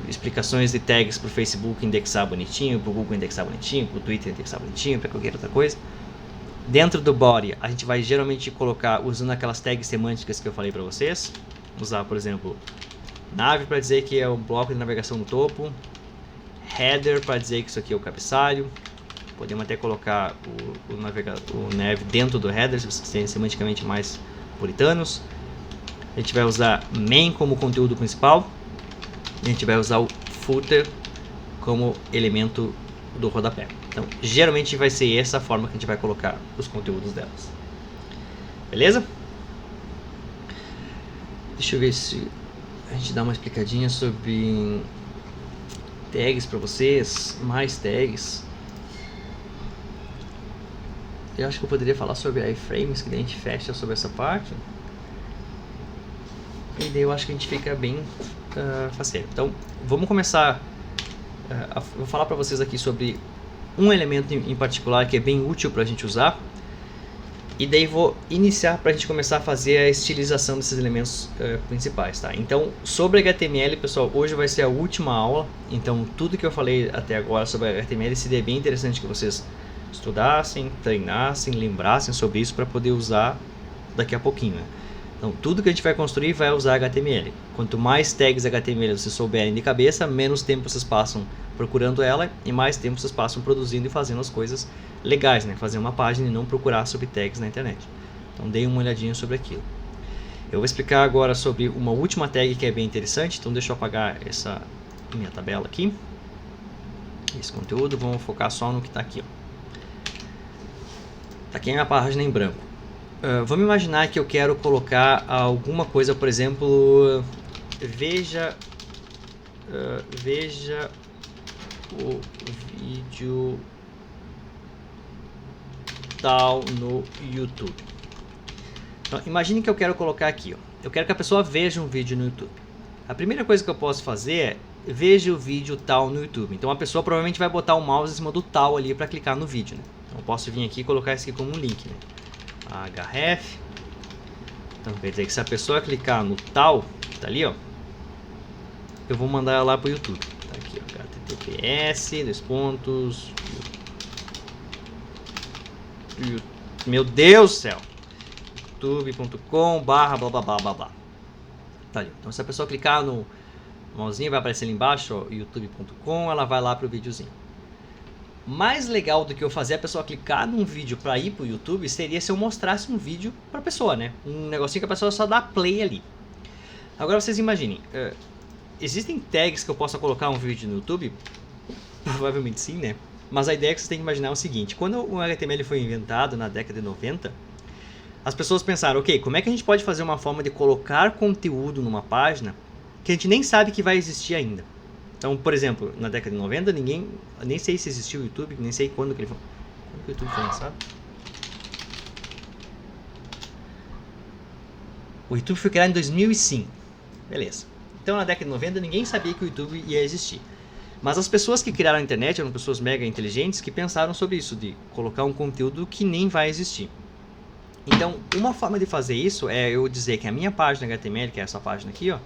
explicações de tags para o Facebook indexar bonitinho, para o Google indexar bonitinho, para o Twitter indexar bonitinho, para qualquer outra coisa. Dentro do body, a gente vai geralmente colocar usando aquelas tags semânticas que eu falei para vocês. Usar, por exemplo, nave para dizer que é o bloco de navegação no topo, header para dizer que isso aqui é o cabeçalho. Podemos até colocar o nav dentro do header, se vocês quiserem semanticamente mais puritanos. A gente vai usar main como conteúdo principal. A gente vai usar o footer como elemento do rodapé. Então, geralmente vai ser essa a forma que a gente vai colocar os conteúdos delas. Beleza? Deixa eu ver se a gente dá uma explicadinha sobre tags para vocês, mais tags. Eu acho que eu poderia falar sobre iframes, que daí a gente fecha sobre essa parte. E daí eu acho que a gente fica bem faceiro. Então, vamos começar. Vou falar para vocês aqui sobre um elemento em particular que é bem útil para a gente usar. E daí vou iniciar para a gente começar a fazer a estilização desses elementos principais, tá? Então, sobre HTML, pessoal, hoje vai ser a última aula. Então, tudo que eu falei até agora sobre HTML seria bem interessante que vocês estudassem, treinassem, lembrassem sobre isso para poder usar daqui a pouquinho, né? Então, tudo que a gente vai construir vai usar HTML. Quanto mais tags HTML vocês souberem de cabeça, menos tempo vocês passam procurando ela e mais tempo vocês passam produzindo e fazendo as coisas legais, né? Fazer uma página e não procurar sobre tags na internet. Então, deem uma olhadinha sobre aquilo. Eu vou explicar agora sobre uma última tag que é bem interessante. Então, deixa eu apagar essa minha tabela aqui. Esse conteúdo, vamos focar só no que está aqui, ó. Tá aqui a minha página em branco. Vamos imaginar que eu quero colocar alguma coisa, por exemplo, veja o vídeo tal no YouTube. Então, imagine que eu quero colocar aqui, ó. Eu quero que a pessoa veja um vídeo no YouTube. A primeira coisa que eu posso fazer é veja o vídeo tal no YouTube. Então a pessoa provavelmente vai botar o mouse em cima do tal ali para clicar no vídeo, né? Então eu posso vir aqui e colocar isso aqui como um link, né? href. Então quer dizer que se a pessoa clicar no tal, tá ali, ó, eu vou mandar ela lá pro YouTube. Tá aqui, ó, https, dois pontos, meu Deus do céu, youtube.com/blá blá blá blá blá. Tá ali. Então se a pessoa clicar no mausinho, vai aparecer ali embaixo, ó, youtube.com, ela vai lá pro videozinho. Mais legal do que eu fazer a pessoa clicar num vídeo para ir pro YouTube seria se eu mostrasse um vídeo pra pessoa, né? Um negocinho que a pessoa só dá play ali. Agora vocês imaginem, existem tags que eu possa colocar um vídeo no YouTube? Provavelmente sim, né? Mas a ideia que vocês têm que imaginar é o seguinte: quando o HTML foi inventado na década de 90, as pessoas pensaram, ok, como é que a gente pode fazer uma forma de colocar conteúdo numa página que a gente nem sabe que vai existir ainda? Então, por exemplo, na década de 90, nem sei se existiu o YouTube, nem sei quando que ele foi. Quando que o YouTube foi lançado? O YouTube foi criado em 2005. Beleza. Então, na década de 90, ninguém sabia que o YouTube ia existir. Mas as pessoas que criaram a internet eram pessoas mega inteligentes que pensaram sobre isso, de colocar um conteúdo que nem vai existir. Então, uma forma de fazer isso é eu dizer que a minha página HTML, que é essa página aqui, ó,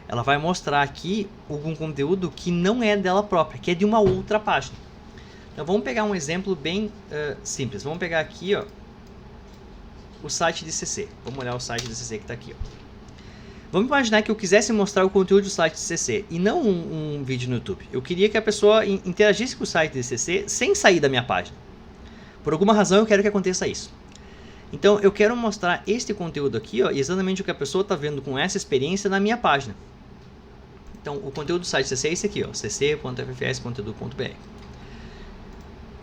ela vai mostrar aqui algum conteúdo que não é dela própria, que é de uma outra página. Então vamos pegar um exemplo bem simples. Vamos pegar aqui, ó, o site de CC. Vamos olhar o site de CC que está aqui, ó. Vamos imaginar que eu quisesse mostrar o conteúdo do site de CC e não um vídeo no YouTube. Eu queria que a pessoa interagisse com o site de CC sem sair da minha página. Por alguma razão eu quero que aconteça isso. Então eu quero mostrar este conteúdo aqui, ó, exatamente o que a pessoa está vendo com essa experiência na minha página. Então, o conteúdo do site CC é esse aqui, ó, cc.ffs.edu.br.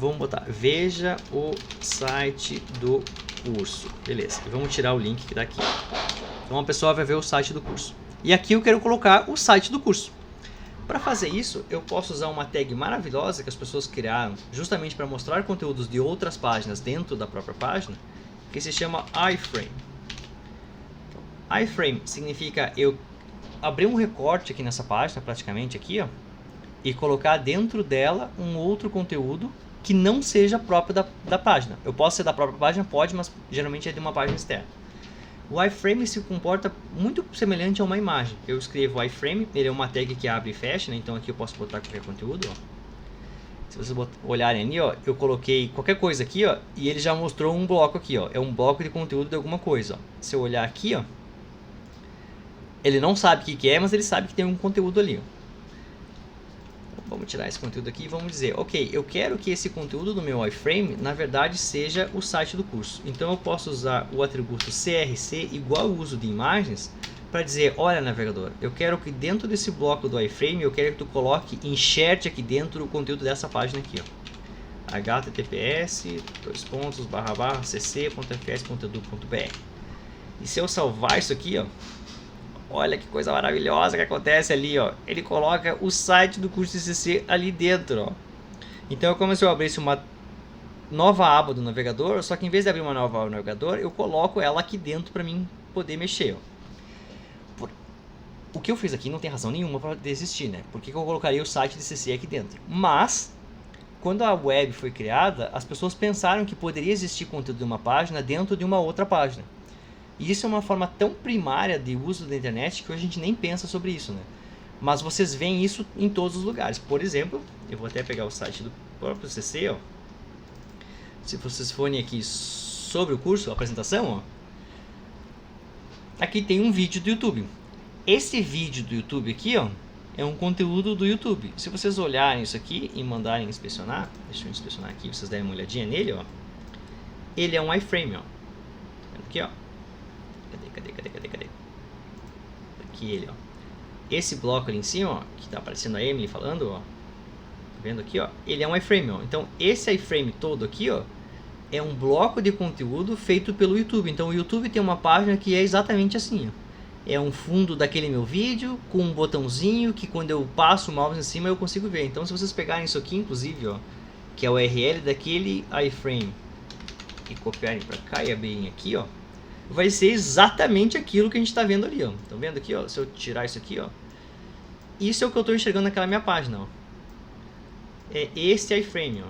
Vamos botar, veja o site do curso. Beleza, e vamos tirar o link que está aqui. Então, a pessoa vai ver o site do curso. E aqui eu quero colocar o site do curso. Para fazer isso, eu posso usar uma tag maravilhosa que as pessoas criaram justamente para mostrar conteúdos de outras páginas dentro da própria página, que se chama iframe. Então, iframe significa eu abrir um recorte aqui nessa página, praticamente aqui, ó, e colocar dentro dela um outro conteúdo que não seja próprio da página. Eu posso ser da própria página? Pode, mas geralmente é de uma página externa. O iframe se comporta muito semelhante a uma imagem. Eu escrevo iframe, ele é uma tag que abre e fecha, né? Então aqui eu posso botar qualquer conteúdo, ó. Se vocês olharem ali, ó, eu coloquei qualquer coisa aqui, ó, e ele já mostrou um bloco aqui, ó. É um bloco de conteúdo de alguma coisa, ó. Se eu olhar aqui, ó, ele não sabe o que é, mas ele sabe que tem um conteúdo ali, ó. Então, vamos tirar esse conteúdo aqui e vamos dizer, ok, eu quero que esse conteúdo do meu iframe, na verdade, seja o site do curso. Então eu posso usar o atributo CRC igual ao uso de imagens para dizer, olha navegador, eu quero que dentro desse bloco do iframe, eu quero que tu coloque, enxerte aqui dentro o conteúdo dessa página aqui, ó. https://cc.fs.edu.br. E se eu salvar isso aqui, ó, olha que coisa maravilhosa que acontece ali, ó. Ele coloca o site do curso de CC ali dentro, ó. Então é como se eu abrisse uma nova aba do navegador, só que em vez de abrir uma nova aba do navegador, eu coloco ela aqui dentro para mim poder mexer, ó. O que eu fiz aqui não tem razão nenhuma para desistir, né? Por que eu colocaria o site de CC aqui dentro? Mas quando a web foi criada, as pessoas pensaram que poderia existir conteúdo de uma página dentro de uma outra página. E isso é uma forma tão primária de uso da internet que a gente nem pensa sobre isso, né? Mas vocês veem isso em todos os lugares. Por exemplo, eu vou até pegar o site do próprio CC, ó. Se vocês forem aqui sobre o curso, a apresentação, ó, aqui tem um vídeo do YouTube. Esse vídeo do YouTube aqui, ó, é um conteúdo do YouTube. Se vocês olharem isso aqui e mandarem inspecionar, deixa eu inspecionar aqui, vocês derem uma olhadinha nele, ó. Ele é um iframe, ó. Tá vendo aqui, ó? Cadê? Aqui ele, ó. Esse bloco ali em cima, ó, que tá aparecendo a Emily falando, ó. Tá vendo aqui, ó? Ele é um iframe, ó. Então, esse iframe todo aqui, ó, é um bloco de conteúdo feito pelo YouTube. Então, o YouTube tem uma página que é exatamente assim, ó. É um fundo daquele meu vídeo com um botãozinho que quando eu passo o mouse em cima eu consigo ver. Então se vocês pegarem isso aqui, inclusive, ó, que é o URL daquele iframe e copiarem para cá e abrirem aqui, ó, vai ser exatamente aquilo que a gente está vendo ali, ó. Estão vendo aqui, ó? Se eu tirar isso aqui, ó, isso é o que eu estou enxergando naquela minha página, ó. É esse iframe, ó.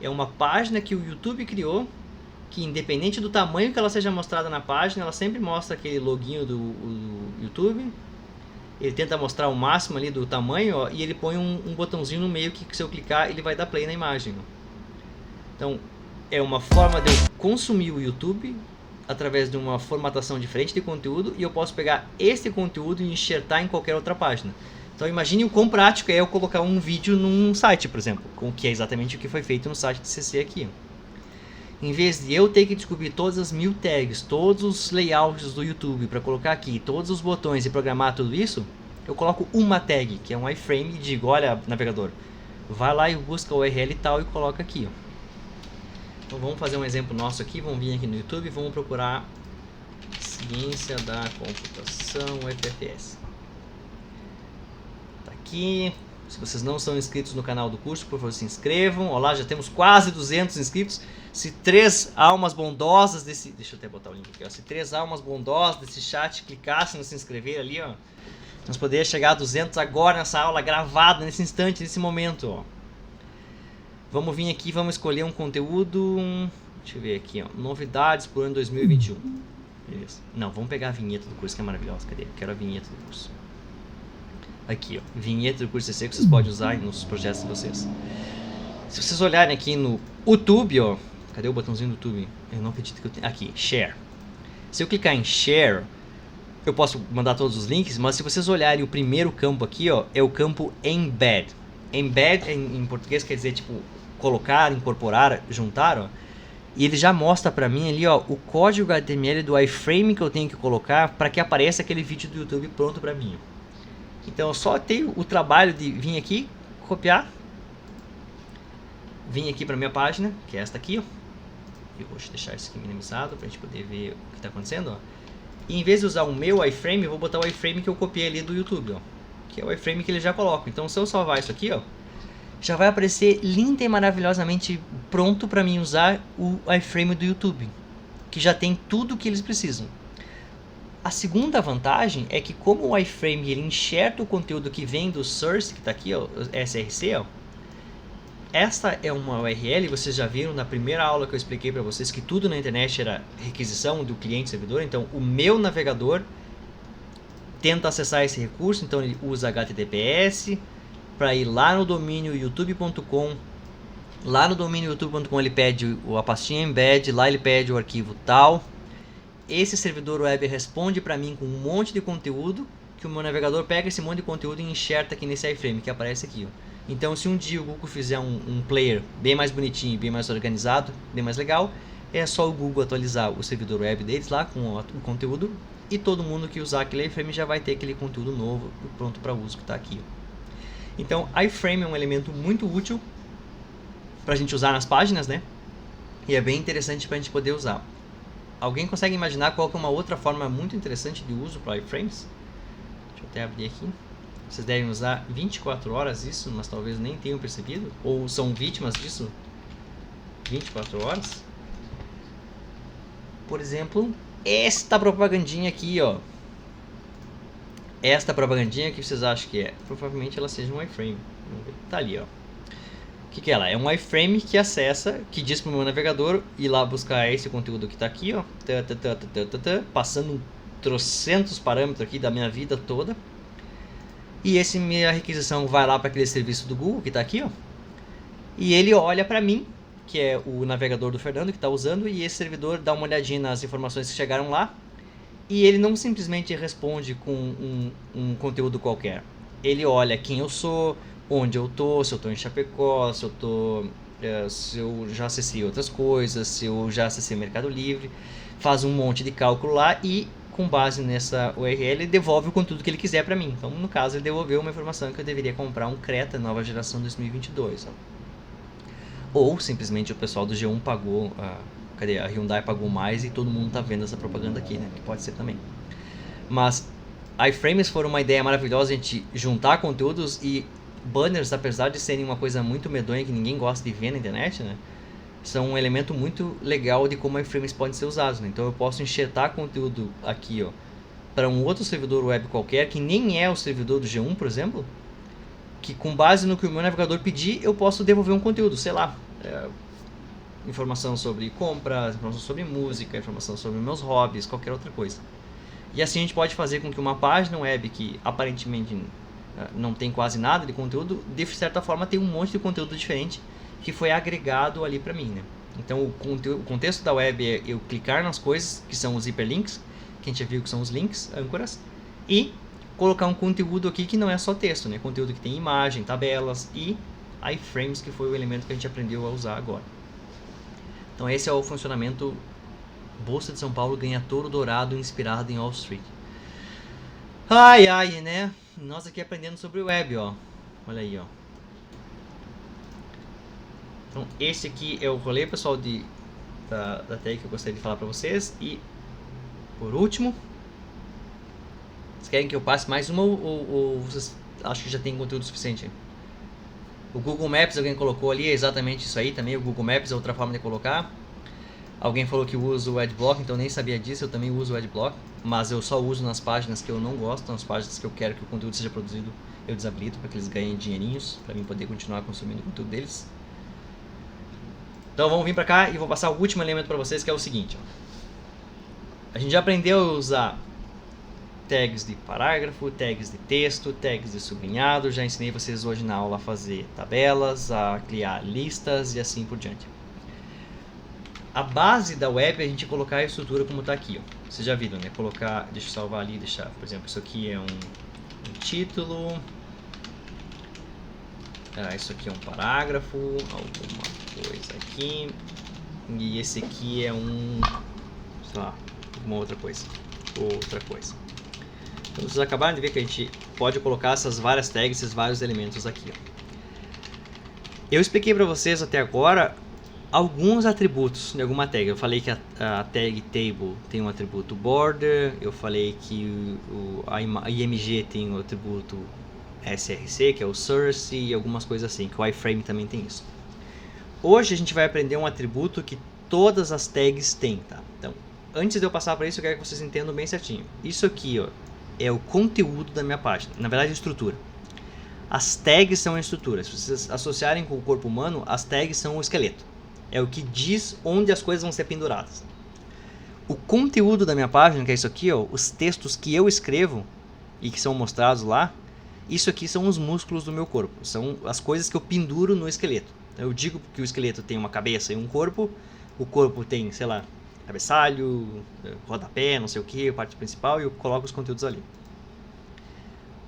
É uma página que o YouTube criou, que independente do tamanho que ela seja mostrada na página, ela sempre mostra aquele loginho do YouTube. Ele tenta mostrar o máximo ali do tamanho, ó, e ele põe um botãozinho no meio que se eu clicar ele vai dar play na imagem, ó. Então é uma forma de eu consumir o YouTube através de uma formatação diferente de conteúdo, e eu posso pegar esse conteúdo e enxertar em qualquer outra página. Então imagine o quão prático é eu colocar um vídeo num site, por exemplo, que é exatamente o que foi feito no site de CC aqui, ó. Em vez de eu ter que descobrir todas as 1000 tags, todos os layouts do YouTube para colocar aqui, todos os botões e programar tudo isso, eu coloco uma tag, que é um iframe, e digo, olha navegador, vai lá e busca o URL tal e coloca aqui, ó. Então vamos fazer um exemplo nosso aqui, vamos vir aqui no YouTube e vamos procurar Ciência da Computação UFFS. Tá aqui. Se vocês não são inscritos no canal do curso, por favor, se inscrevam. Olá, já temos quase 200 inscritos. Se 3 almas bondosas desse... Deixa eu até botar o link aqui, ó. Se 3 almas bondosas desse chat clicassem no se inscrever ali, ó, nós poderíamos chegar a 200 agora nessa aula, gravada, nesse instante, nesse momento, ó. Vamos vir aqui, vamos escolher um conteúdo... Deixa eu ver aqui, ó. Novidades pro ano 2021. Beleza. Não, vamos pegar a vinheta do curso, que é maravilhosa. Cadê? Quero a vinheta do curso. Aqui, ó, vinheta do curso CC que vocês podem usar nos projetos de vocês. Se vocês olharem aqui no YouTube, ó, cadê o botãozinho do YouTube? Eu não acredito que eu tenho. Aqui, Share. Se eu clicar em Share, eu posso mandar todos os links, mas se vocês olharem o primeiro campo aqui, ó, é o campo Embed. Embed em português quer dizer tipo colocar, incorporar, juntar, ó. E ele já mostra pra mim ali, ó, o código HTML do iframe que eu tenho que colocar para que apareça aquele vídeo do YouTube pronto pra mim. Então eu só tenho o trabalho de vir aqui, copiar, vir aqui para minha página, que é esta aqui, ó. Eu vou deixar isso aqui minimizado para a gente poder ver o que está acontecendo, ó. E em vez de usar o meu iframe, eu vou botar o iframe que eu copiei ali do YouTube, ó, que é o iframe que ele já coloca. Então se eu salvar isso aqui, ó, já vai aparecer linda e maravilhosamente pronto para mim usar o iframe do YouTube, que já tem tudo o que eles precisam. A segunda vantagem é que como o iframe ele enxerta o conteúdo que vem do source, que está aqui, ó, SRC, ó. Esta é uma URL, vocês já viram na primeira aula que eu expliquei para vocês que tudo na internet era requisição do cliente servidor. Então o meu navegador tenta acessar esse recurso, então ele usa HTTPS para ir lá no domínio youtube.com. Lá no domínio youtube.com ele pede a pastinha embed, lá ele pede o arquivo tal. Esse servidor web responde para mim com um monte de conteúdo, que o meu navegador pega esse monte de conteúdo e enxerta aqui nesse iframe que aparece aqui, ó. Então se um dia o Google fizer um player bem mais bonitinho, bem mais organizado, bem mais legal, é só o Google atualizar o servidor web deles lá com o conteúdo e todo mundo que usar aquele iframe já vai ter aquele conteúdo novo pronto para uso que está aqui. Então, iframe é um elemento muito útil para a gente usar nas páginas, né? E é bem interessante para a gente poder usar. Alguém consegue imaginar qual que é uma outra forma muito interessante de uso para iframes? Deixa eu até abrir aqui. Vocês devem usar 24 horas isso, mas talvez nem tenham percebido. Ou são vítimas disso 24 horas. Por exemplo, esta propagandinha aqui, ó. Esta propagandinha que vocês acham que é? Provavelmente ela seja um iframe. Tá ali, ó. O que é ela? É um iframe que acessa, que diz para o meu navegador ir lá buscar esse conteúdo que está aqui, ó, passando trocentos parâmetros aqui da minha vida toda. E esse minha requisição vai lá para aquele serviço do Google que está aqui, ó. E ele olha para mim, que é o navegador do Fernando que está usando, e esse servidor dá uma olhadinha nas informações que chegaram lá. E ele não simplesmente responde com um conteúdo qualquer. Ele olha quem eu sou, onde eu tô, se eu tô em Chapecó, se eu já acessei outras coisas, se eu já acessei o Mercado Livre, faz um monte de cálculo lá e com base nessa URL ele devolve o conteúdo que ele quiser para mim. Então, no caso, ele devolveu uma informação que eu deveria comprar um Creta nova geração 2022. Ó. Ou simplesmente o pessoal do G1 pagou, a Hyundai pagou mais e todo mundo tá vendo essa propaganda aqui, né? Que pode ser também. Mas iframes foram uma ideia maravilhosa, a gente juntar conteúdos e banners, apesar de serem uma coisa muito medonha que ninguém gosta de ver na internet, né, são um elemento muito legal de como iframes podem ser usados. Né? Então eu posso enxertar conteúdo aqui, ó, para um outro servidor web qualquer, que nem é o servidor do G1, por exemplo, que com base no que o meu navegador pedir, eu posso devolver um conteúdo, sei lá, informação sobre compras, informação sobre música, informação sobre meus hobbies, qualquer outra coisa. E assim a gente pode fazer com que uma página web que aparentemente não tem quase nada de conteúdo, de certa forma tem um monte de conteúdo diferente que foi agregado ali para mim, né? Então o contexto da web é eu clicar nas coisas, que são os hiperlinks, que a gente já viu que são os links, âncoras, e colocar um conteúdo aqui que não é só texto, né? Conteúdo que tem imagem, tabelas e iframes, que foi o elemento que a gente aprendeu a usar agora. Então esse é o funcionamento. Bolsa de São Paulo ganha touro dourado inspirado em Wall Street. Ai, ai, né? Nós aqui aprendendo sobre o web, ó. Olha aí, ó. Então, esse aqui é o rolê, pessoal, da tag que eu gostaria de falar pra vocês. E, por último, vocês querem que eu passe mais uma ou vocês acham que já tem conteúdo suficiente? O Google Maps, alguém colocou ali, é exatamente isso aí também. O Google Maps é outra forma de colocar. Alguém falou que usa o Adblock, então nem sabia disso, eu também uso o Adblock, mas eu só uso nas páginas que eu não gosto, nas páginas que eu quero que o conteúdo seja produzido, eu desabilito para que eles ganhem dinheirinhos, para mim poder continuar consumindo o conteúdo deles. Então vamos vir para cá e vou passar o último elemento para vocês, que é o seguinte. Ó. A gente já aprendeu a usar tags de parágrafo, tags de texto, tags de sublinhado, já ensinei vocês hoje na aula a fazer tabelas, a criar listas e assim por diante. A base da web é a gente colocar a estrutura como está aqui. Ó. Vocês já viram, né? Colocar, deixa eu salvar ali, deixar, por exemplo, isso aqui é um título. Isso aqui é um parágrafo, alguma coisa aqui. E esse aqui é um, sei lá, alguma outra coisa. Então vocês acabaram de ver que a gente pode colocar essas várias tags, esses vários elementos aqui. Ó. Eu expliquei para vocês até agora alguns atributos de alguma tag. Eu falei que a tag table tem um atributo border, eu falei que a IMG tem o atributo src, que é o source, e algumas coisas assim, que o iframe também tem isso. Hoje a gente vai aprender um atributo que todas as tags têm, tá? Então, antes de eu passar para isso, eu quero que vocês entendam bem certinho. Isso aqui, ó, é o conteúdo da minha página, na verdade a estrutura. As tags são a estrutura. Se vocês associarem com o corpo humano, as tags são o esqueleto. É o que diz onde as coisas vão ser penduradas. O conteúdo da minha página, que é isso aqui, ó, os textos que eu escrevo e que são mostrados lá, isso aqui são os músculos do meu corpo. São as coisas que eu penduro no esqueleto. Eu digo que o esqueleto tem uma cabeça e um corpo. O corpo tem, sei lá, cabeçalho, rodapé, não sei o que, parte principal, e eu coloco os conteúdos ali.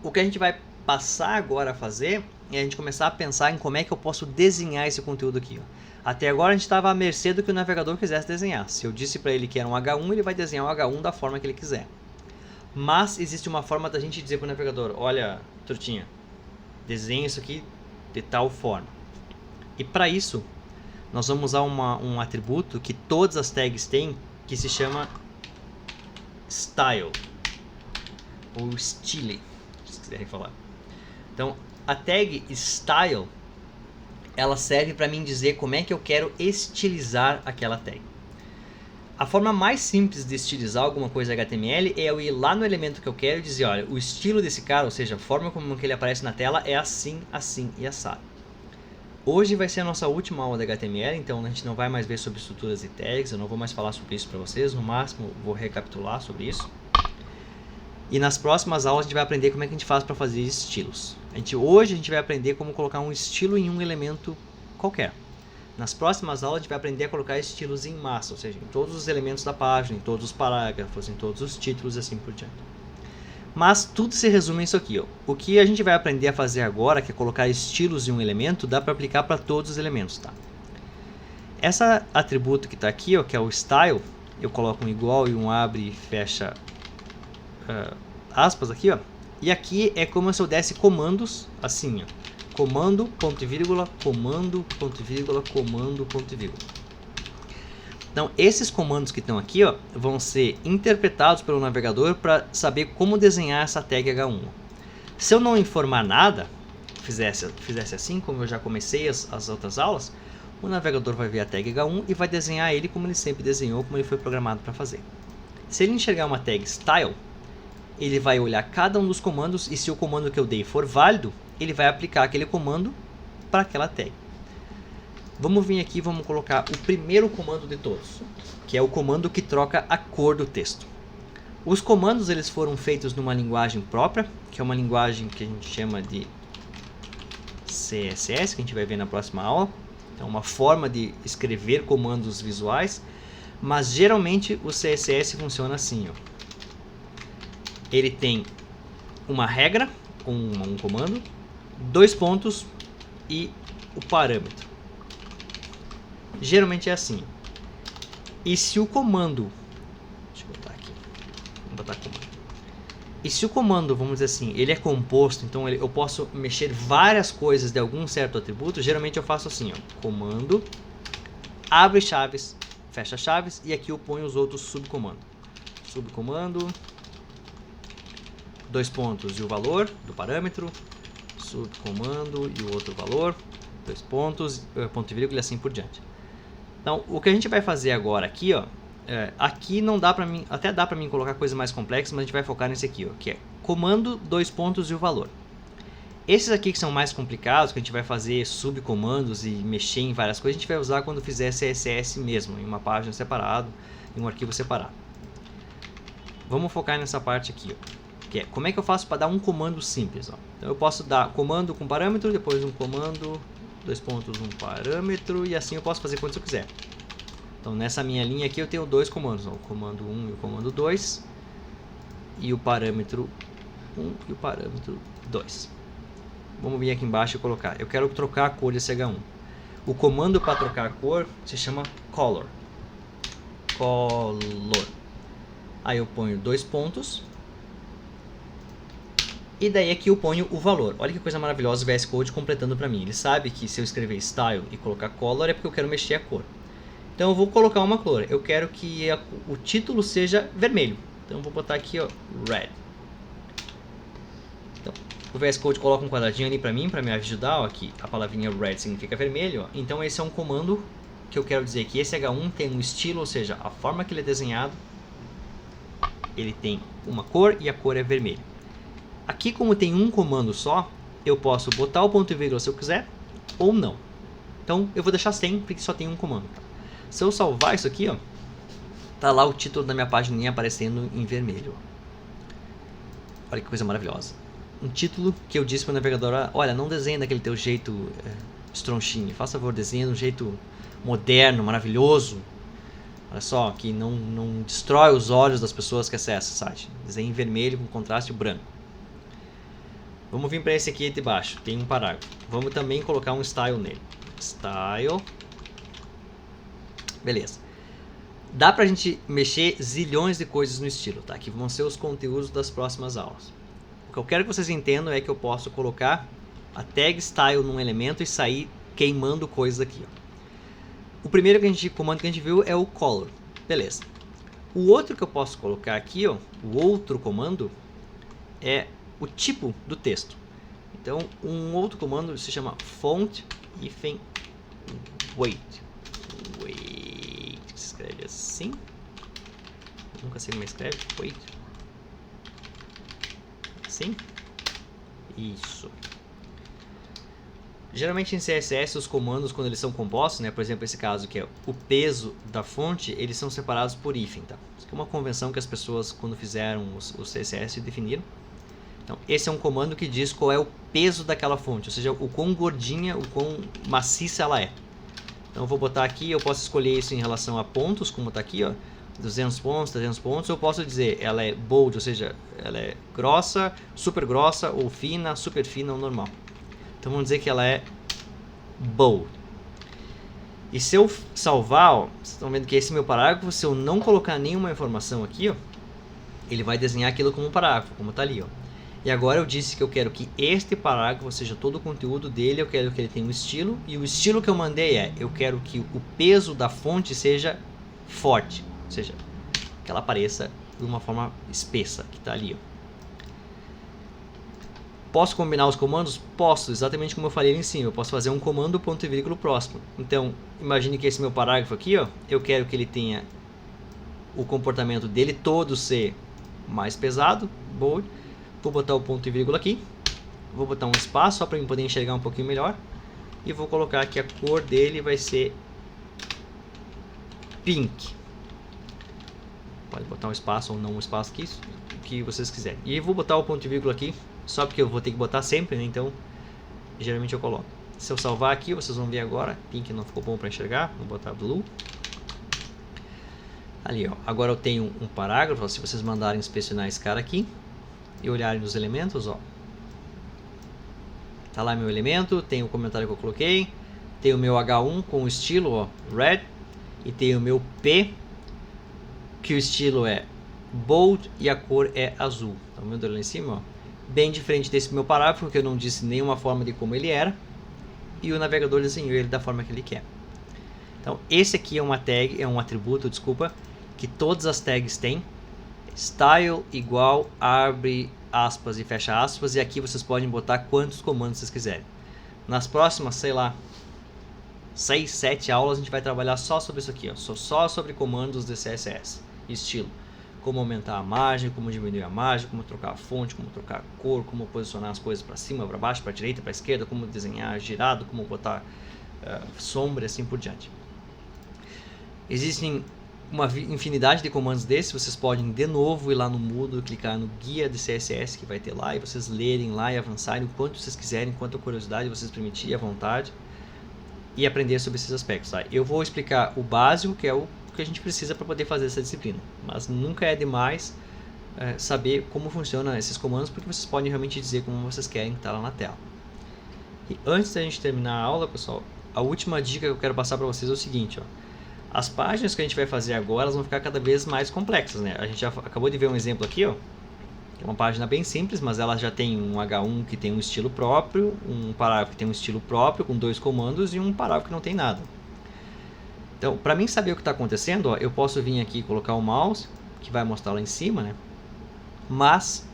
O que a gente vai passar agora a fazer é a gente começar a pensar em como é que eu posso desenhar esse conteúdo aqui. Ó. Até agora a gente estava à mercê do que o navegador quisesse desenhar. Se eu disse para ele que era um H1, ele vai desenhar um H1 da forma que ele quiser. Mas existe uma forma da gente dizer para o navegador, olha, trutinha, desenha isso aqui de tal forma. E para isso, nós vamos usar um atributo que todas as tags têm, que se chama style, ou style, se quiserem falar. Então, a tag style, ela serve para mim dizer como é que eu quero estilizar aquela tag. A forma mais simples de estilizar alguma coisa HTML é eu ir lá no elemento que eu quero e dizer, olha, o estilo desse cara, ou seja, a forma como que ele aparece na tela é assim, assim e assado. Hoje vai ser a nossa última aula de HTML, então a gente não vai mais ver sobre estruturas e tags, eu não vou mais falar sobre isso para vocês, no máximo vou recapitular sobre isso. E nas próximas aulas a gente vai aprender como é que a gente faz para fazer estilos. Hoje a gente vai aprender como colocar um estilo em um elemento qualquer. Nas próximas aulas a gente vai aprender a colocar estilos em massa, ou seja, em todos os elementos da página, em todos os parágrafos, em todos os títulos e assim por diante. Mas tudo se resume nisso aqui. Ó. O que a gente vai aprender a fazer agora, que é colocar estilos em um elemento, dá para aplicar para todos os elementos. Tá? Esse atributo que está aqui, ó, que é o style, eu coloco um igual e um abre e fecha aspas aqui. Ó, e aqui é como se eu desse comandos assim, ó. Comando, ponto e vírgula, comando, ponto e vírgula, comando, ponto e vírgula. Então, esses comandos que estão aqui, ó, vão ser interpretados pelo navegador para saber como desenhar essa tag H1. Se eu não informar nada, fizesse assim, como eu já comecei as outras aulas, o navegador vai ver a tag H1 e vai desenhar ele como ele sempre desenhou, como ele foi programado para fazer. Se ele enxergar uma tag style, ele vai olhar cada um dos comandos e se o comando que eu dei for válido, ele vai aplicar aquele comando para aquela tag. Vamos vir aqui e vamos colocar o primeiro comando de todos, que é o comando que troca a cor do texto. Os comandos eles foram feitos numa linguagem própria, que é uma linguagem que a gente chama de CSS, que a gente vai ver na próxima aula. É uma forma de escrever comandos visuais, mas geralmente o CSS funciona assim. Ó. Ele tem uma regra, um comando, 2 pontos e o parâmetro. Geralmente é assim. E se o comando... Deixa eu botar aqui. Vou botar comando. E se o comando, vamos dizer assim, ele é composto, então eu posso mexer várias coisas de algum certo atributo, geralmente eu faço assim, ó. Comando, abre chaves, fecha chaves, e aqui eu ponho os outros subcomandos. Subcomando, 2 pontos e o valor do parâmetro, subcomando e o outro valor, 2 pontos, ponto e vírgula e assim por diante. Então, o que a gente vai fazer agora aqui, ó, aqui não dá pra mim, até dá pra mim colocar coisas mais complexas, mas a gente vai focar nesse aqui, ó, que é comando, 2 pontos e o valor. Esses aqui que são mais complicados, que a gente vai fazer subcomandos e mexer em várias coisas, a gente vai usar quando fizer CSS mesmo, em uma página separada, em um arquivo separado. Vamos focar nessa parte aqui, ó. Que é, como é que eu faço para dar um comando simples? Ó? Então eu posso dar comando com parâmetro, depois um comando, 2 pontos, um parâmetro, e assim eu posso fazer quantos eu quiser. Então nessa minha linha aqui eu tenho 2 comandos, ó, o comando 1 e o comando 2, e o parâmetro 1 e o parâmetro 2. Vamos vir aqui embaixo e colocar, eu quero trocar a cor desse H1. O comando para trocar a cor se chama color. Color. Aí eu ponho 2 pontos. E daí aqui eu ponho o valor. Olha que coisa maravilhosa o VS Code completando para mim. Ele sabe que se eu escrever style e colocar color é porque eu quero mexer a cor. Então eu vou colocar uma cor. Eu quero que o título seja vermelho. Então eu vou botar aqui, ó, red. Então, o VS Code coloca um quadradinho ali para mim, para me ajudar. Ó, aqui a palavrinha red significa vermelho. Ó. Então esse é um comando que eu quero dizer que esse H1 tem um estilo, ou seja, a forma que ele é desenhado, ele tem uma cor e a cor é vermelho. Aqui, como tem um comando só, eu posso botar o ponto e vírgula se eu quiser, ou não. Então, eu vou deixar sem, porque só tem um comando. Se eu salvar isso aqui, ó, tá lá o título da minha página aparecendo em vermelho. Olha que coisa maravilhosa. Um título que eu disse para o navegador, olha, não desenhe daquele teu jeito estronchinho. Faça favor, desenhe de um jeito moderno, maravilhoso. Olha só, que não destrói os olhos das pessoas que acessam o site. Desenhe em vermelho com contraste branco. Vamos vir para esse aqui de baixo, tem um parágrafo. Vamos também colocar um style nele. Style. Beleza. Dá pra gente mexer zilhões de coisas no estilo, tá? Que vão ser os conteúdos das próximas aulas. O que eu quero que vocês entendam é que eu posso colocar a tag style num elemento e sair queimando coisas aqui, ó. O primeiro comando que a gente viu é o color. Beleza. O outro que eu posso colocar aqui, ó, o outro comando, é o tipo do texto. Então, um outro comando se chama font -weight. Weight, se escreve assim. Eu nunca sei como escreve. Weight. Assim. Isso. Geralmente em CSS os comandos, quando eles são compostos, né, por exemplo esse caso que é o peso da fonte, eles são separados por hífen, tá? Isso aqui é uma convenção que as pessoas quando fizeram o CSS definiram. Então esse é um comando que diz qual é o peso daquela fonte, ou seja, o quão gordinha, o quão maciça ela é. Então eu vou botar aqui, eu posso escolher isso em relação a pontos, como está aqui, ó, 200 pontos, 300 pontos, eu posso dizer ela é bold, ou seja, ela é grossa, super grossa, ou fina, super fina ou normal. Então vamos dizer que ela é bold. E se eu salvar, ó, vocês estão vendo que esse é meu parágrafo, se eu não colocar nenhuma informação aqui, ó, ele vai desenhar aquilo como um parágrafo, como está ali, ó. E agora eu disse que eu quero que este parágrafo, ou seja, todo o conteúdo dele, eu quero que ele tenha um estilo, e o estilo que eu mandei é, eu quero que o peso da fonte seja forte, ou seja, que ela apareça de uma forma espessa, que está ali, ó. Posso combinar os comandos? Posso, exatamente como eu falei ali em cima. Eu posso fazer um comando ponto e vírgula próximo. Então, imagine que esse meu parágrafo aqui, ó, eu quero que ele tenha o comportamento dele todo ser mais pesado, bold. Vou botar o ponto e vírgula aqui. Vou botar um espaço só para eu poder enxergar um pouquinho melhor. E vou colocar que a cor dele vai ser pink. Pode botar um espaço ou não um espaço aqui, o que vocês quiserem. E vou botar o ponto e vírgula aqui, só porque eu vou ter que botar sempre, né? Então, geralmente eu coloco. Se eu salvar aqui, vocês vão ver agora. Pink não ficou bom para enxergar. Vou botar blue. Ali, ó. Agora eu tenho um parágrafo. Ó, se vocês mandarem inspecionar esse cara aqui e olharem nos elementos, ó. Tá lá meu elemento, tem o comentário que eu coloquei. Tem o meu H1 com o estilo, ó, red. E tem o meu P, que o estilo é bold e a cor é azul. Tá vendo ali em cima, ó? Bem diferente desse meu parágrafo, que eu não disse nenhuma forma de como ele era, e o navegador desenhou ele da forma que ele quer. Então esse aqui é uma tag, é um atributo, desculpa, que todas as tags têm. Style igual, abre aspas e fecha aspas, e aqui vocês podem botar quantos comandos vocês quiserem. Nas próximas, sei lá, 6, 7 aulas a gente vai trabalhar só sobre isso aqui, ó, só sobre comandos de CSS, estilo. Como aumentar a margem, como diminuir a margem, como trocar a fonte, como trocar a cor, como posicionar as coisas para cima, para baixo, para direita, para esquerda, como desenhar girado, como botar sombra e assim por diante. Existem uma infinidade de comandos desses, vocês podem de novo ir lá no Moodle, clicar no guia de CSS que vai ter lá e vocês lerem lá e avançarem o quanto vocês quiserem, quanto a curiosidade vocês permitirem à vontade e aprender sobre esses aspectos. Tá? Eu vou explicar o básico, que é o que a gente precisa para poder fazer essa disciplina, mas nunca é demais saber como funcionam esses comandos, porque vocês podem realmente dizer como vocês querem que está lá na tela. E antes da gente terminar a aula, pessoal, a última dica que eu quero passar para vocês é o seguinte, ó, as páginas que a gente vai fazer agora elas vão ficar cada vez mais complexas, né? A gente já acabou de ver um exemplo aqui, ó, que é uma página bem simples, mas ela já tem um H1 que tem um estilo próprio, um parágrafo que tem um estilo próprio com 2 comandos e um parágrafo que não tem nada. Então, para mim saber o que está acontecendo, ó, eu posso vir aqui e colocar o mouse, que vai mostrar lá em cima, né? Mas,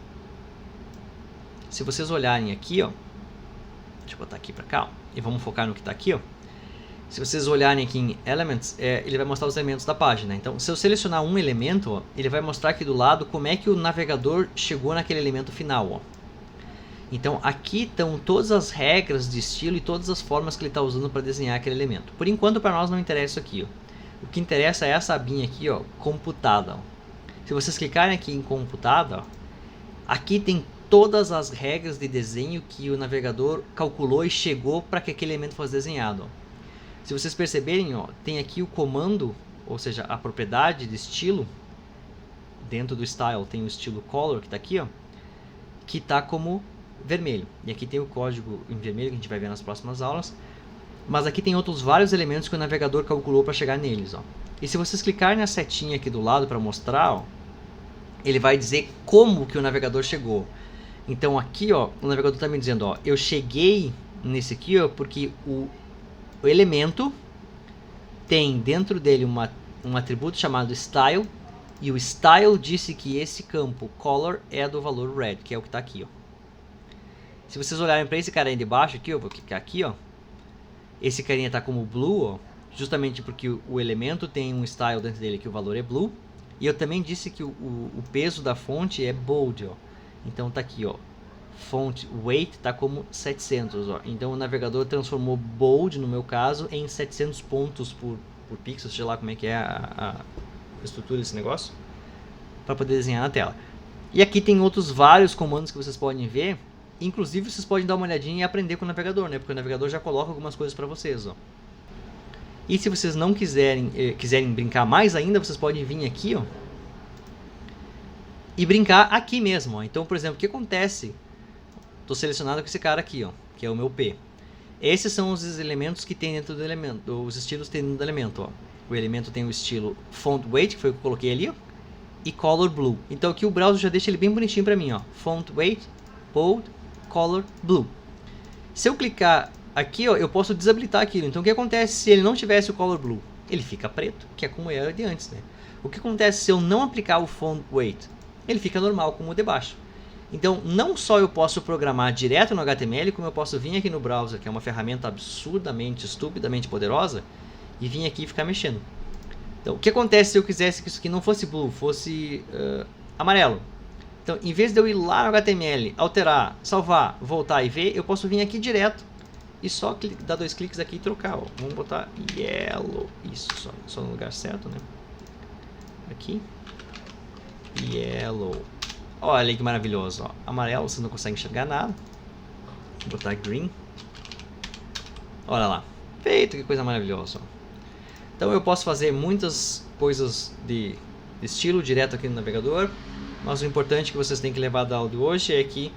se vocês olharem aqui, ó, deixa eu botar aqui para cá, ó, e vamos focar no que está aqui, ó. Se vocês olharem aqui em Elements, ele vai mostrar os elementos da página. Então, se eu selecionar um elemento, ó, ele vai mostrar aqui do lado como é que o navegador chegou naquele elemento final, ó. Então aqui estão todas as regras de estilo e todas as formas que ele está usando para desenhar aquele elemento. Por enquanto para nós não interessa isso aqui, ó. O que interessa é essa abinha aqui, ó, computada. Ó. Se vocês clicarem aqui em computada, ó, aqui tem todas as regras de desenho que o navegador calculou e chegou para que aquele elemento fosse desenhado. Ó. Se vocês perceberem, ó, tem aqui o comando, ou seja, a propriedade de estilo. Dentro do style tem o estilo color que está aqui, ó, que está como vermelho. E aqui tem o código em vermelho que a gente vai ver nas próximas aulas. Mas aqui tem outros vários elementos que o navegador calculou para chegar neles, ó. E se vocês clicarem na setinha aqui do lado para mostrar, ó, ele vai dizer como que o navegador chegou. Então aqui, ó, o navegador está me dizendo, ó, eu cheguei nesse aqui, ó, porque o elemento tem dentro dele um atributo chamado style, e o style disse que esse campo color é do valor red, que é o que está aqui, ó. Se vocês olharem para esse carinha de baixo aqui, eu vou clicar aqui, ó. Esse carinha está como blue, ó, justamente porque o elemento tem um style dentro dele que o valor é blue. E eu também disse que o peso da fonte é bold, ó. Então tá aqui, ó. Font weight tá como 700, ó. Então o navegador transformou bold, no meu caso, em 700 pontos por pixel, sei lá como é que é a estrutura desse negócio, para poder desenhar na tela. E aqui tem outros vários comandos que vocês podem ver. Inclusive vocês podem dar uma olhadinha e aprender com o navegador, né? Porque o navegador já coloca algumas coisas para vocês, ó. E se vocês não quiserem brincar mais ainda, vocês podem vir aqui, ó, e brincar aqui mesmo, ó. Então, por exemplo, o que acontece? Estou selecionado com esse cara aqui, ó, que é o meu P. Esses são os elementos que tem dentro do elemento, os estilos que tem dentro do elemento, ó. O elemento tem o estilo font weight, que foi o que eu coloquei ali, ó, e color blue. Então aqui o browser já deixa ele bem bonitinho para mim, ó. Font weight, bold, color blue. Se eu clicar aqui, ó, eu posso desabilitar aquilo. Então o que acontece se ele não tivesse o color blue? Ele fica preto, que é como era de antes, né? O que acontece se eu não aplicar o font weight? Ele fica normal, como o de baixo. Então, não só eu posso programar direto no HTML, como eu posso vir aqui no browser, que é uma ferramenta absurdamente, estupidamente poderosa, e vir aqui e ficar mexendo. Então, o que acontece se eu quisesse que isso aqui não fosse blue, fosse amarelo? Então, em vez de eu ir lá no HTML, alterar, salvar, voltar e ver, eu posso vir aqui direto e só dar 2 cliques aqui e trocar. Ó. Vamos botar yellow, isso, só no lugar certo, né? Aqui, yellow. Olha que maravilhoso, ó. Amarelo, você não consegue enxergar nada. Vou botar green. Olha lá, feito, que coisa maravilhosa. Ó. Então eu posso fazer muitas coisas de estilo direto aqui no navegador. Mas o importante que vocês têm que levar da aula de hoje é que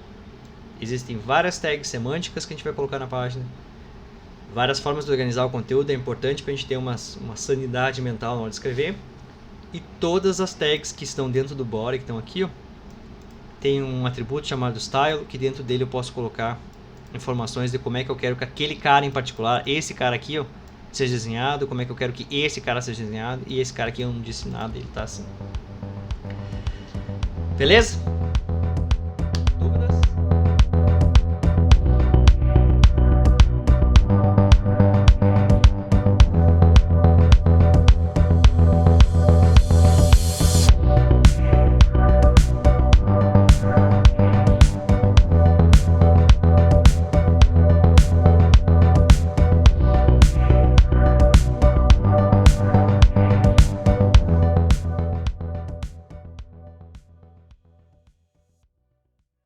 existem várias tags semânticas que a gente vai colocar na página. Várias formas de organizar o conteúdo, é importante para a gente ter uma sanidade mental na hora de escrever. E todas as tags que estão dentro do body, que estão aqui, ó, tem um atributo chamado style, que dentro dele eu posso colocar informações de como é que eu quero que aquele cara em particular, esse cara aqui, ó, seja desenhado, como é que eu quero que esse cara seja desenhado, e esse cara aqui eu não disse nada, ele tá assim. Beleza?